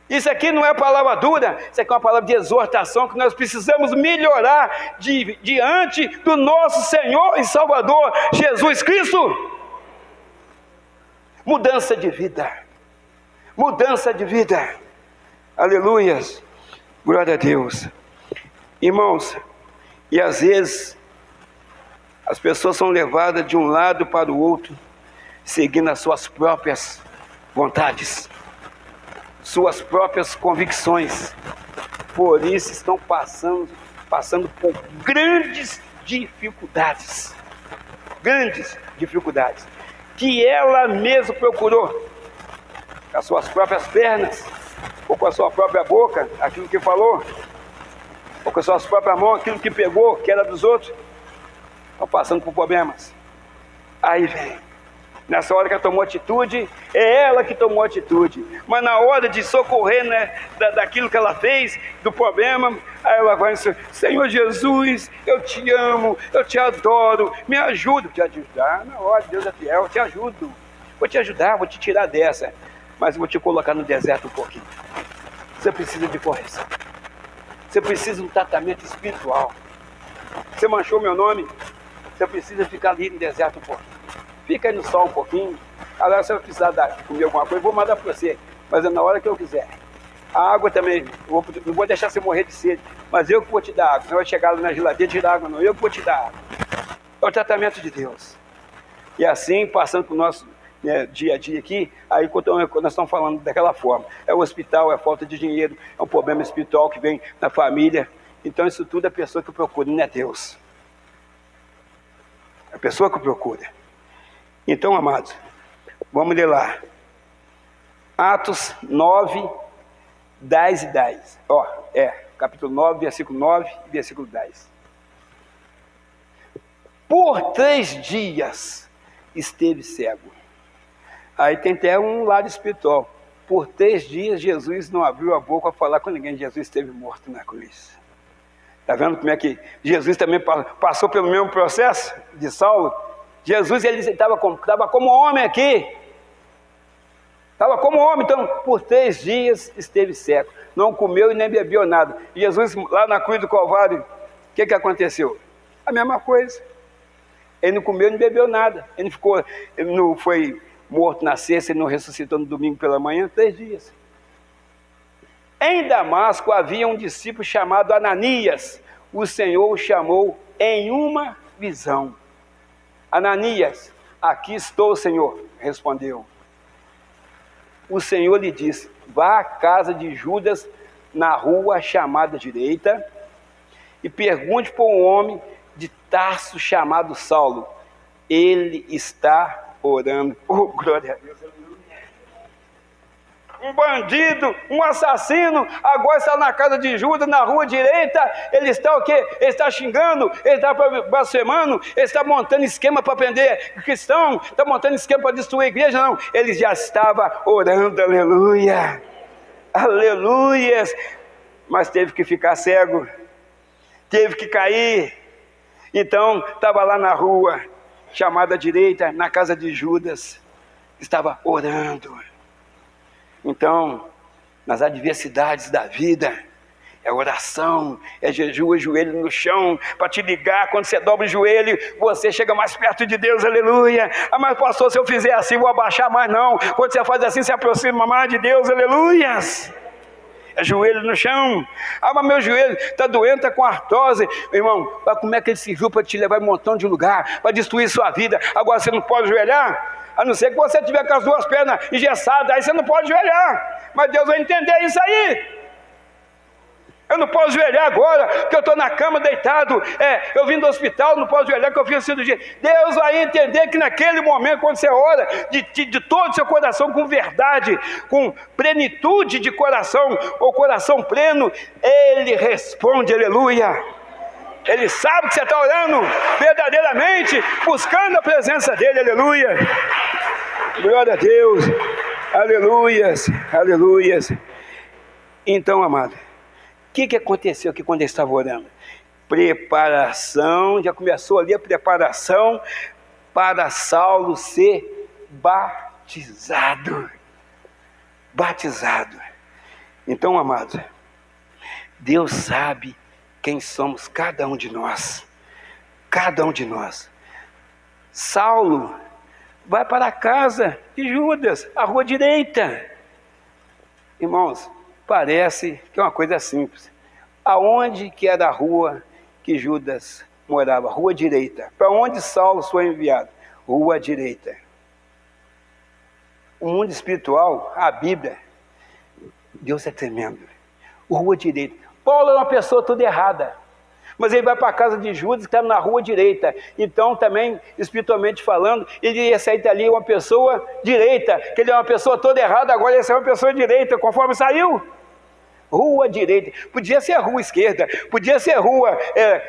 Isso aqui não é palavra dura, isso aqui é uma palavra de exortação, que nós precisamos melhorar diante do nosso Senhor e Salvador, Jesus Cristo. Mudança de vida, mudança de vida, aleluias, glória a Deus. Irmãos, e às vezes, as pessoas são levadas de um lado para o outro, seguindo as suas próprias vontades, suas próprias convicções. Por isso estão passando por grandes dificuldades. grandes dificuldades, que ela mesma procurou, com as suas próprias pernas, ou com a sua própria boca, aquilo que falou, ou com as suas próprias mãos, aquilo que pegou, que era dos outros, estão passando por problemas. Aí vem, nessa hora que ela tomou atitude, é ela que tomou atitude, mas na hora de socorrer, né, daquilo que ela fez, do problema, aí ela vai dizer: Senhor Jesus, eu te amo, eu te adoro, me ajuda. Te ajudar na hora, Deus é fiel, eu te ajudo, vou te ajudar, vou te tirar dessa, mas vou te colocar no deserto um pouquinho. Você precisa de correção, você precisa de um tratamento espiritual. Você manchou meu nome, você precisa ficar ali no deserto um pouquinho. Fica aí no sol um pouquinho. Agora, se eu precisar comer alguma coisa, eu vou mandar para você, mas é na hora que eu quiser. A água também, não vou deixar você morrer de sede, mas eu que vou te dar água. Não vai chegar lá na geladeira e tirar água, não. Eu que vou te dar água. É o tratamento de Deus. E assim, passando para o nosso dia a dia aqui, aí quando nós estamos falando daquela forma, é o hospital, é a falta de dinheiro, é um problema espiritual que vem na família. Então isso tudo é a pessoa que procura, não é Deus. É a pessoa que procura. Então, amados, vamos ler lá. Atos 9, 10 e 10. Capítulo 9, versículo 9 e versículo 10. Por 3 dias esteve cego. Aí tem até um lado espiritual. Por 3 dias Jesus não abriu a boca para falar com ninguém. Jesus esteve morto na cruz. Está vendo como é que Jesus também passou pelo mesmo processo de Saulo? Jesus, ele estava como homem aqui. Estava como homem, então por 3 dias esteve cego. Não comeu e nem bebeu nada. E Jesus, lá na cruz do Calvário, o que aconteceu? A mesma coisa. Ele não comeu nem bebeu nada. Ele não foi morto na sexta, ele não ressuscitou no domingo pela manhã, 3 dias. Em Damasco havia um discípulo chamado Ananias. O Senhor o chamou em uma visão. Ananias, aqui estou, Senhor, respondeu. O Senhor lhe disse: vá à casa de Judas, na rua chamada direita, e pergunte por um homem de Tarso chamado Saulo. Ele está orando. Oh, glória a Deus. Um bandido, um assassino, agora está na casa de Judas, na rua direita. Ele está o quê? Ele está xingando, ele está blasfemando, ele está montando esquema para prender cristão, está montando esquema para destruir a igreja. Não, ele já estava orando, aleluia, aleluias, mas teve que ficar cego, teve que cair. Então estava lá na rua chamada direita, na casa de Judas, estava orando. Então, nas adversidades da vida, é oração, é jejum, é joelho no chão, para te ligar. Quando você dobra o joelho, você chega mais perto de Deus, aleluia. Ah, mas pastor, se eu fizer assim, vou abaixar mais. Não, quando você faz assim, se aproxima mais de Deus, aleluias. É joelho no chão. Ah, mas meu joelho está doendo, está com artrose. Irmão, como é que ele se viu para te levar em um montão de lugar, para destruir sua vida? Agora você não pode ajoelhar? A não ser que você tiver com as 2 pernas engessadas, aí você não pode ajoelhar. Mas Deus vai entender isso aí. Eu não posso ajoelhar agora, que eu estou na cama deitado. Eu vim do hospital, não posso ajoelhar, que eu fiz cirurgia. Deus vai entender que naquele momento, quando você ora de todo o seu coração, com verdade, com plenitude de coração, ou coração pleno, Ele responde, aleluia. Ele sabe que você está orando verdadeiramente, buscando a presença dEle, aleluia. Glória a Deus, aleluias, aleluias. Então, amado, o que aconteceu aqui quando ele estava orando? Preparação, já começou ali a preparação para Saulo ser batizado. Batizado. Então, amado, Deus sabe quem somos cada um de nós. Cada um de nós. Saulo vai para a casa de Judas, a rua direita. Irmãos, parece que é uma coisa simples. Aonde que era a rua que Judas morava? Rua direita. Para onde Saulo foi enviado? Rua direita. O mundo espiritual, a Bíblia, Deus é tremendo. Rua direita. Paulo era uma pessoa toda errada. Mas ele vai para a casa de Judas, que está na rua direita. Então, também, espiritualmente falando, ele ia sair dali uma pessoa direita, que ele é uma pessoa toda errada, agora ele ia sair uma pessoa direita, conforme saiu. Rua direita. Podia ser a rua esquerda, podia ser a rua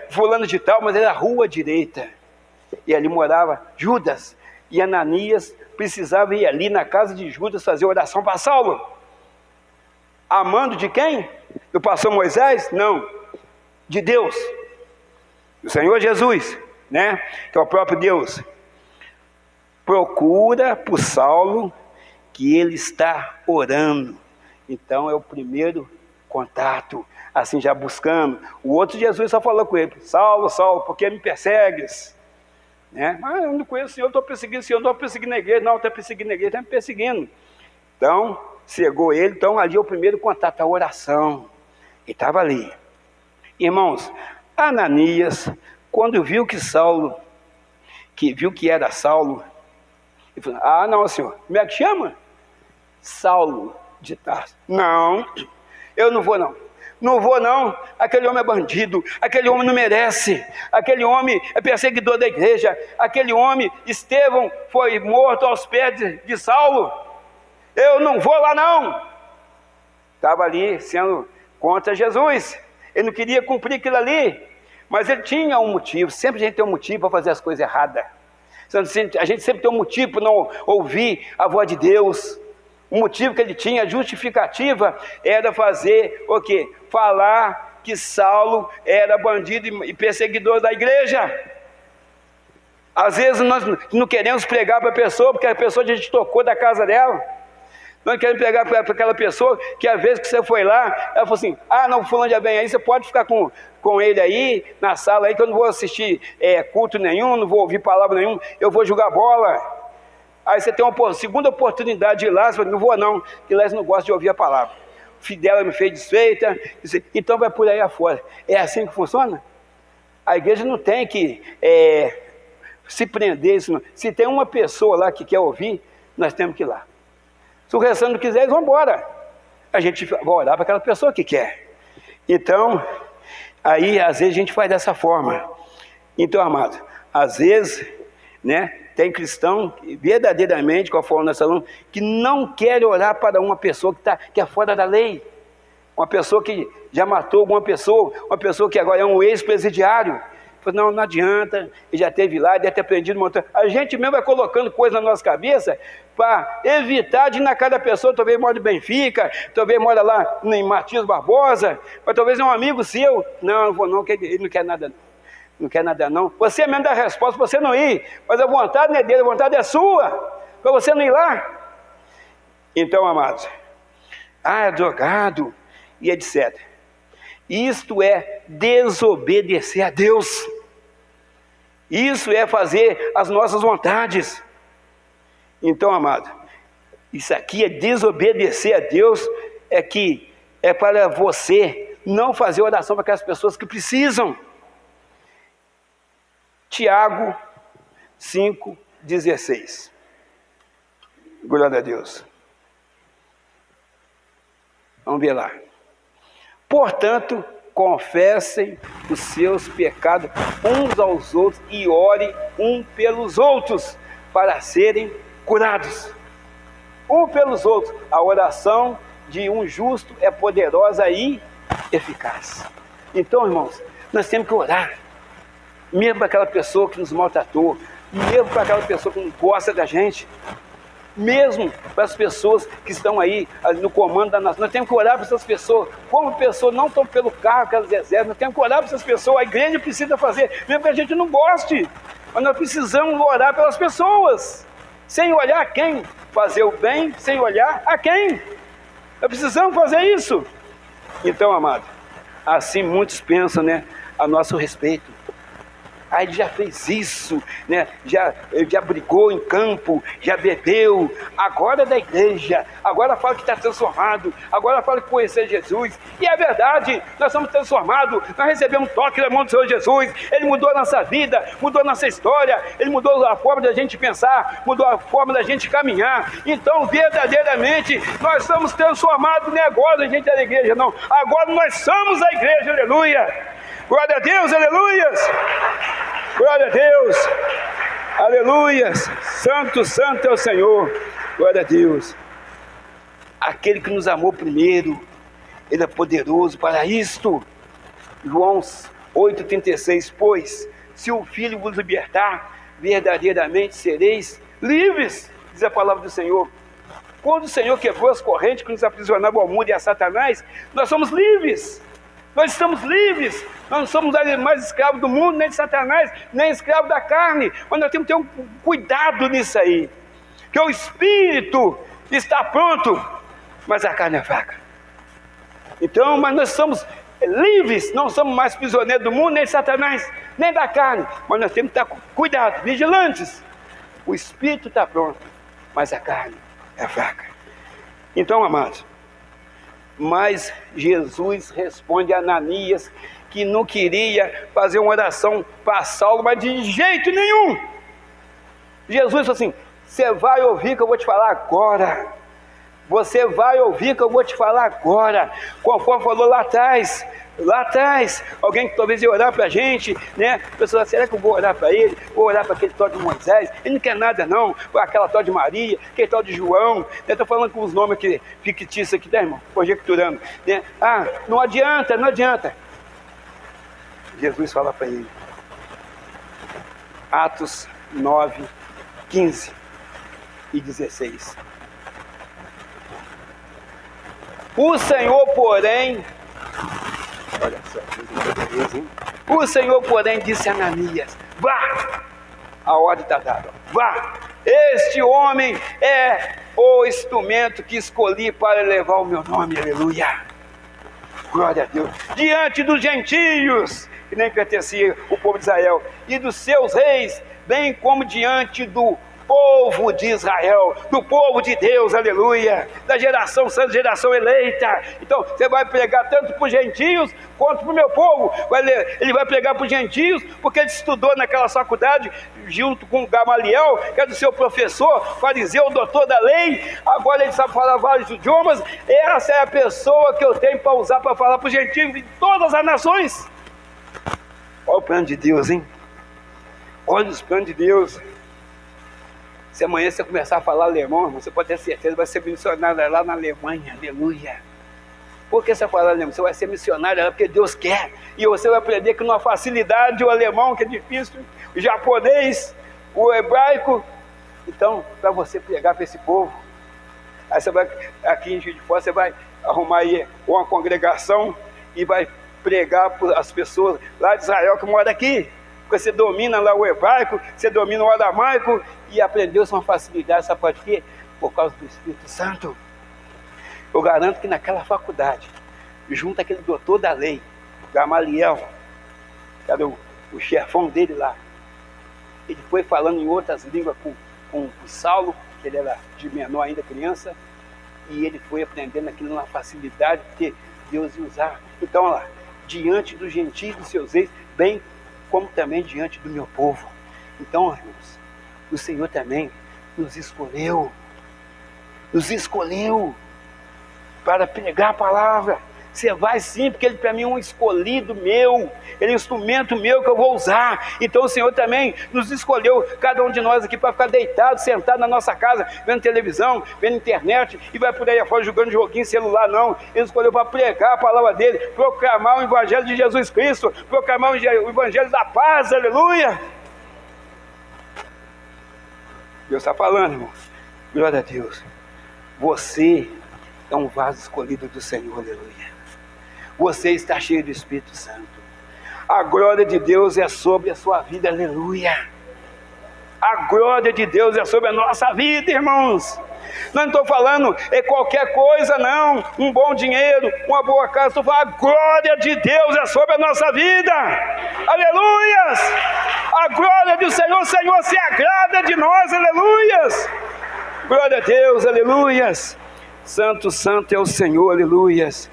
fulano de tal, mas era a rua direita. E ali morava Judas. E Ananias precisava ir ali na casa de Judas fazer oração para Saulo. Amando de quem? Do pastor Moisés? Não. De Deus. Do Senhor Jesus, né? Que é o próprio Deus. Procura por Saulo, que ele está orando. Então é o primeiro contato, assim já buscando. O outro Jesus só falou com ele: Saulo, Saulo, por que me persegues? Né? Eu não conheço o Senhor, estou perseguindo o Senhor, não estou perseguindo a igreja. Não, está perseguindo a igreja, está me perseguindo. Então, cegou ele. Então ali é o primeiro contato, a oração. Ele estava ali. Irmãos, Ananias, quando viu que era Saulo, ele falou: ah, não, senhor, como é que chama? Saulo de Tarso. Não, eu não vou não. Não vou não, aquele homem é bandido, aquele homem não merece, aquele homem é perseguidor da igreja, aquele homem, Estevão, foi morto aos pés de Saulo, eu não vou lá não. Estava ali sendo contra Jesus, ele não queria cumprir aquilo ali, mas ele tinha um motivo. Sempre a gente tem um motivo para fazer as coisas erradas, a gente sempre tem um motivo para não ouvir a voz de Deus. O motivo que ele tinha, a justificativa, era fazer o quê? Falar que Saulo era bandido e perseguidor da igreja. Às vezes nós não queremos pregar para a pessoa, porque a pessoa a gente tocou da casa dela. Nós queremos pregar para aquela pessoa, que às vezes que você foi lá, ela falou assim: ah, não, fulano já vem aí, você pode ficar com ele aí, na sala aí, que eu não vou assistir culto nenhum, não vou ouvir palavra nenhuma, eu vou jogar bola. Aí você tem uma segunda oportunidade de ir lá, você fala: não vou não, porque lá eles não gostam de ouvir a palavra. O filho dela me fez desfeita, então vai por aí afora. É assim que funciona? A igreja não tem que se prender isso não. Se tem uma pessoa lá que quer ouvir, nós temos que ir lá. Se o restante não quiser, eles vão embora. A gente vai orar para aquela pessoa que quer. Então, aí às vezes a gente faz dessa forma. Então, amado, às vezes, né, tem cristão, verdadeiramente, conforme nós falamos, que não quer orar para uma pessoa que é fora da lei. Uma pessoa que já matou alguma pessoa, uma pessoa que agora é um ex-presidiário. Não, não adianta, ele já esteve lá, deve ter aprendido um montão. A gente mesmo vai colocando coisa na nossa cabeça para evitar de ir na casa da pessoa. Talvez mora em Benfica, talvez mora lá em Matias Barbosa, mas talvez é um amigo seu. Não, não vou não, ele não quer nada não. Não quer nada não. Você mesmo dá a resposta para você não ir, mas a vontade não é dele, a vontade é sua, para você não ir lá. Então, amados, é drogado e etc. Isto é desobedecer a Deus. Isso é fazer as nossas vontades. Então, amado, isso aqui é desobedecer a Deus, é para você não fazer oração para aquelas pessoas que precisam. Tiago 5,16. Glória a Deus. Vamos ver lá. Portanto, confessem os seus pecados uns aos outros e orem um pelos outros para serem curados. Um pelos outros. A oração de um justo é poderosa e eficaz. Então, irmãos, nós temos que orar. Mesmo para aquela pessoa que nos maltratou, mesmo para aquela pessoa que não gosta da gente, mesmo para as pessoas que estão aí no comando da nação, nós temos que orar para essas pessoas, como pessoas não estão pelo cargo que elas exercem, nós temos que orar para essas pessoas, a igreja precisa fazer, mesmo que a gente não goste, mas nós precisamos orar pelas pessoas, sem olhar a quem, fazer o bem, sem olhar a quem, nós precisamos fazer isso. Então, amado, assim muitos pensam, né, a nosso respeito. Aí ele já fez isso, né? já brigou em campo, já bebeu, agora é da igreja, agora fala que está transformado, agora fala que conheceu Jesus, e é verdade, nós somos transformados, nós recebemos um toque da mão do Senhor Jesus, Ele mudou a nossa vida, mudou a nossa história, Ele mudou a forma da gente pensar, mudou a forma da gente caminhar. Então verdadeiramente nós somos transformados, não é agora a gente é da igreja não, agora nós somos a igreja, aleluia. Glória a Deus, aleluias. Glória a Deus, aleluias. Santo, santo é o Senhor. Glória a Deus. Aquele que nos amou primeiro, Ele é poderoso para isto. João 8,36, pois se o Filho vos libertar, verdadeiramente sereis livres, diz a palavra do Senhor. Quando o Senhor quebrou as correntes que nos aprisionavam ao mundo e a Satanás, nós somos livres. Nós estamos livres. Nós não somos mais escravos do mundo, nem de Satanás, nem escravos da carne. Mas nós temos que ter um cuidado nisso aí. Que o Espírito está pronto, mas a carne é fraca. Então, mas nós somos livres, não somos mais prisioneiros do mundo, nem de Satanás, nem da carne. Mas nós temos que estar cuidado, vigilantes. O Espírito está pronto, mas a carne é fraca. Então, amados, mas Jesus responde a Ananias, que não queria fazer uma oração para Saulo, mas de jeito nenhum. Jesus falou assim: você vai ouvir que eu vou te falar agora. Você vai ouvir que eu vou te falar agora. Conforme falou lá atrás, alguém que talvez ia orar para a gente, né? A pessoa, será que eu vou orar para ele? Vou orar para aquele tal de Moisés? Ele não quer nada não, aquela tal de Maria, aquele tal de João. Eu estou falando com os nomes aqui, fictícios aqui, tá, irmão? Conjecturando, né? Ah, não adianta, não adianta. Jesus fala para ele, Atos 9, 15 e 16. O Senhor, porém, olha só, o Senhor, porém, disse a Ananias: vá, a ordem está dada, vá, este homem é o instrumento que escolhi para levar o meu nome, aleluia, glória a Deus, diante dos gentios, que nem pertencia o povo de Israel, e dos seus reis, bem como diante do povo de Israel, do povo de Deus, aleluia, da geração santa, geração eleita. Então você vai pregar tanto para os gentios quanto para o meu povo. Ele vai pregar para os gentios porque ele estudou naquela faculdade junto com Gamaliel, que é do seu professor, fariseu, doutor da lei. Agora ele sabe falar vários idiomas. Essa é a pessoa que eu tenho para usar para falar para os gentios de todas as nações. Olha o plano de Deus, hein? Olha os planos de Deus. Se amanhã você começar a falar alemão, irmão, você pode ter certeza que vai ser missionário lá na Alemanha, aleluia. Por que você vai falar alemão? Você vai ser missionário lá porque Deus quer. E você vai aprender que numa facilidade o alemão, que é difícil, o japonês, o hebraico. Então, para você pregar para esse povo, aí você vai, aqui em Juiz de Fora, você vai arrumar aí uma congregação e vai pregar para as pessoas lá de Israel que moram aqui. Porque você domina lá o hebraico, você domina o aramaico e aprendeu-se uma facilidade, sabe por quê? Por causa do Espírito Santo. Eu garanto que naquela faculdade, junto àquele doutor da lei, Gamaliel, que era o chefão dele lá, ele foi falando em outras línguas com o Saulo, que ele era de menor ainda, criança, e ele foi aprendendo aquilo numa facilidade que Deus ia usar. Então, olha lá, diante dos gentios dos seus reis, bem como também diante do meu povo. Então, irmãos, o Senhor também nos escolheu para pregar a palavra. Você vai sim, porque Ele para mim é um escolhido meu, Ele é um instrumento meu que eu vou usar. Então o Senhor também nos escolheu, cada um de nós aqui, para ficar deitado, sentado na nossa casa, vendo televisão, vendo internet, e vai por aí afora jogando joguinho, celular, não. Ele escolheu para pregar a palavra dEle, proclamar o Evangelho de Jesus Cristo, proclamar o Evangelho da paz, aleluia. Deus está falando, irmão. Glória a Deus. Você é um vaso escolhido do Senhor, aleluia. Você está cheio do Espírito Santo. A glória de Deus é sobre a sua vida, aleluia. A glória de Deus é sobre a nossa vida, irmãos. Não estou falando qualquer coisa, não. Um bom dinheiro, uma boa casa. Estou falando, a glória de Deus é sobre a nossa vida. Aleluias. A glória do Senhor, o Senhor se agrada de nós, aleluias. Glória a Deus, aleluias. Santo, santo é o Senhor, aleluias.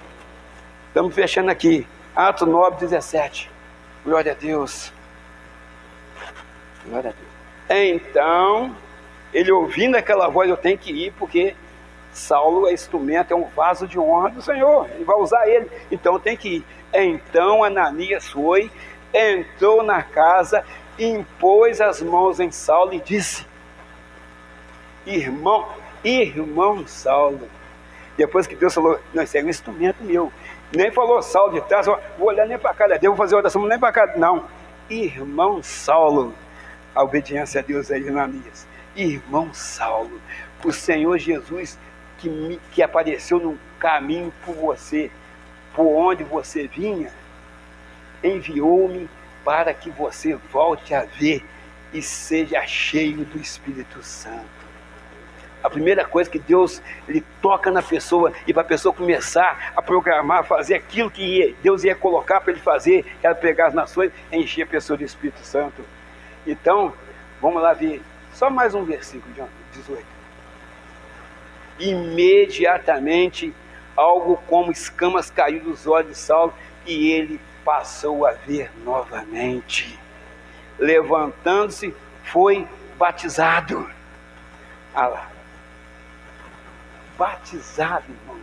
Estamos fechando aqui, Atos 9, 17. Glória a Deus. Glória a Deus. Então, ele ouvindo aquela voz, eu tenho que ir, porque Saulo é instrumento, é um vaso de honra do Senhor, ele vai usar ele, então tem que ir. Então Ananias foi, entrou na casa, impôs as mãos em Saulo e disse: irmão Saulo. Depois que Deus falou: não, isso é um instrumento meu, nem falou Saulo de trás, vou olhar nem para cá, Deus, vou fazer oração nem para cá, não, irmão Saulo. A obediência a Deus é Ananias. Irmão Saulo, o Senhor Jesus que apareceu no caminho por você, por onde você vinha, enviou-me para que você volte a ver e seja cheio do Espírito Santo. A primeira coisa que Deus, ele toca na pessoa, e para a pessoa começar a programar, fazer aquilo que Deus ia colocar para ele fazer, que era pegar as nações, é encher a pessoa do Espírito Santo. Então, vamos lá ver só mais um versículo, João, 18. Imediatamente, algo como escamas caiu dos olhos de Saulo, e ele passou a ver novamente. Levantando-se, foi batizado. Ah lá. Batizado, irmão.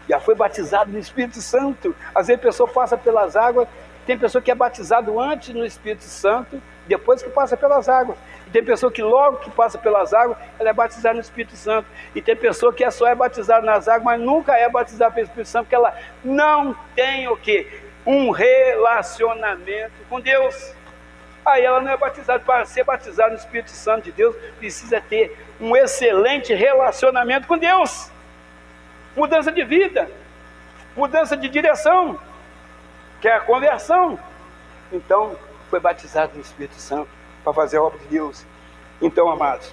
Já foi batizado no Espírito Santo. Às vezes a pessoa passa pelas águas. Tem pessoa que é batizado antes no Espírito Santo, depois que passa pelas águas. E tem pessoa que logo que passa pelas águas, ela é batizada no Espírito Santo. E tem pessoa que só é batizada nas águas, mas nunca é batizada pelo Espírito Santo, porque ela não tem o quê? Um relacionamento com Deus. Aí ela não é batizada. Para ser batizada no Espírito Santo de Deus, precisa ter um excelente relacionamento com Deus. Mudança de vida, mudança de direção, que é a conversão. Então, foi batizado no Espírito Santo para fazer a obra de Deus. Então, amados,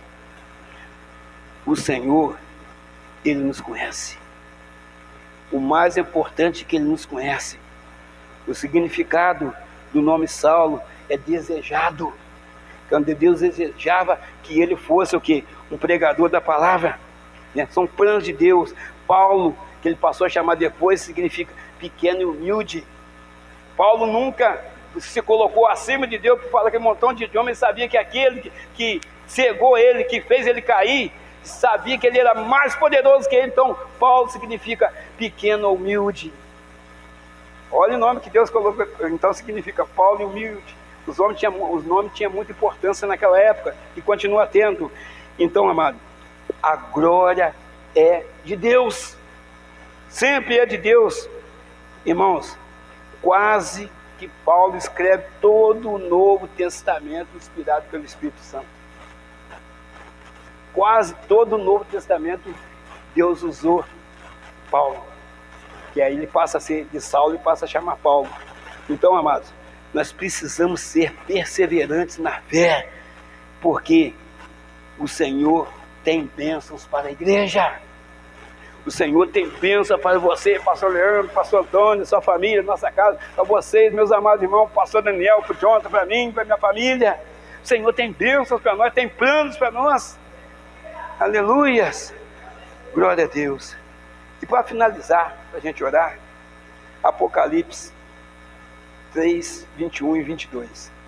o Senhor, Ele nos conhece. O mais importante é que Ele nos conhece. O significado do nome Saulo é desejado. Quando Deus desejava que ele fosse o quê? Um pregador da palavra. Né? São planos de Deus. Paulo, que ele passou a chamar depois, significa pequeno e humilde. Paulo nunca se colocou acima de Deus para falar aquele montão de homens, sabia que aquele que cegou ele, que fez ele cair, sabia que ele era mais poderoso que ele. Então Paulo significa pequeno ou humilde. Olha o nome que Deus colocou, então significa Paulo e humilde. Os nomes tinham muita importância naquela época e continua tendo. Então, amado, a glória é de Deus, sempre é de Deus. Irmãos, quase que Paulo escreve todo o Novo Testamento inspirado pelo Espírito Santo. Quase todo o Novo Testamento Deus usou Paulo, que aí ele passa a ser de Saulo e passa a chamar Paulo. Então, amados, nós precisamos ser perseverantes na fé, porque o Senhor tem bênçãos para a igreja. O Senhor tem bênção para você, pastor Leandro, pastor Antônio, sua família, nossa casa, para vocês, meus amados irmãos, pastor Daniel, para o Jonathan, para mim, para minha família. O Senhor tem bênçãos para nós, tem planos para nós. Aleluias! Glória a Deus. E para finalizar, para a gente orar, Apocalipse 3, 21 e 22.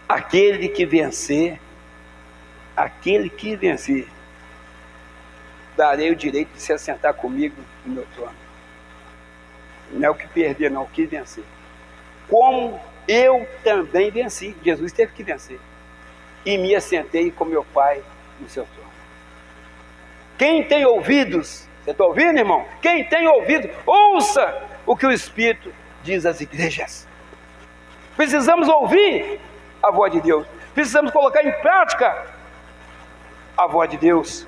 Aquele que vencer, darei o direito de se assentar comigo no meu trono. Não é o que perder, não, o que vencer. Como eu também venci, Jesus teve que vencer, e me assentei com meu Pai no seu trono. Quem tem ouvidos, você está ouvindo, irmão? Quem tem ouvido, ouça o que o Espírito diz às igrejas. Precisamos ouvir a voz de Deus, precisamos colocar em prática a voz de Deus,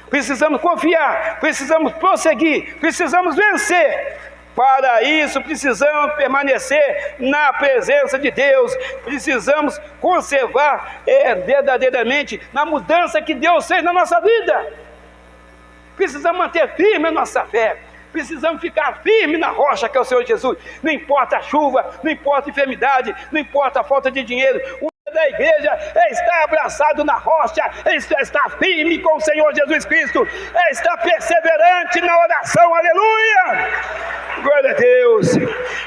precisamos confiar, precisamos prosseguir, precisamos vencer. Para isso precisamos permanecer na presença de Deus, precisamos conservar verdadeiramente na mudança que Deus fez na nossa vida. Precisamos manter firme a nossa fé, precisamos ficar firme na rocha que é o Senhor Jesus. Não importa a chuva, não importa a enfermidade, não importa a falta de dinheiro, o da igreja está abraçado na rocha, está firme com o Senhor Jesus Cristo, está perseverante na oração, aleluia! Glória a Deus.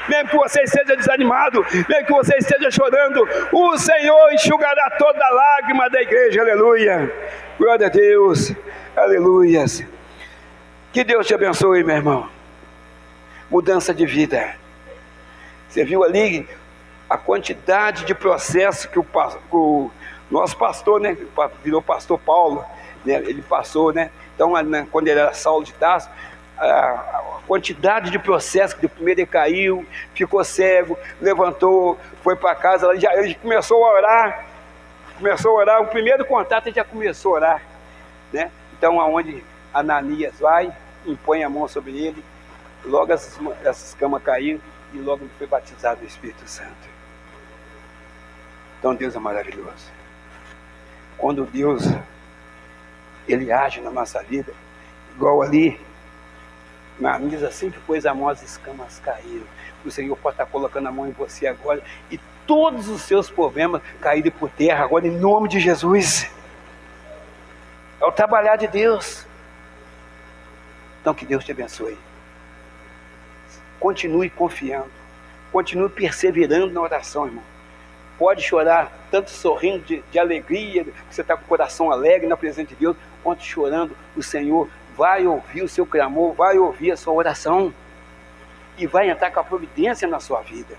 Mesmo que você esteja desanimado, mesmo que você esteja chorando, o Senhor enxugará toda a lágrima da igreja, aleluia. Glória a Deus, aleluia. Que Deus te abençoe, meu irmão. Mudança de vida. Você viu ali a quantidade de processo que o nosso pastor, né, virou pastor Paulo, né, ele passou, né? Então, quando ele era Saulo de Tarso, a quantidade de processo, que primeiro ele caiu, ficou cego, levantou, foi para casa, ele começou a orar, o primeiro contato ele já começou a orar, né? Então, aonde Ananias vai, impõe a mão sobre ele, logo essas camas caíram e logo ele foi batizado no Espírito Santo. Então Deus é maravilhoso. Quando Deus ele age na nossa vida, igual ali, Ananias, assim que pôs a mão, as escamas caíram. O Senhor pode estar colocando a mão em você agora e todos os seus problemas caírem por terra agora, em nome de Jesus. É o trabalhar de Deus. Então que Deus te abençoe. Continue confiando, continue perseverando na oração, irmão. Pode chorar, tanto sorrindo de alegria, que você está com o coração alegre na presença de Deus, quanto chorando, o Senhor vai ouvir o seu clamor, vai ouvir a sua oração e vai entrar com a providência na sua vida.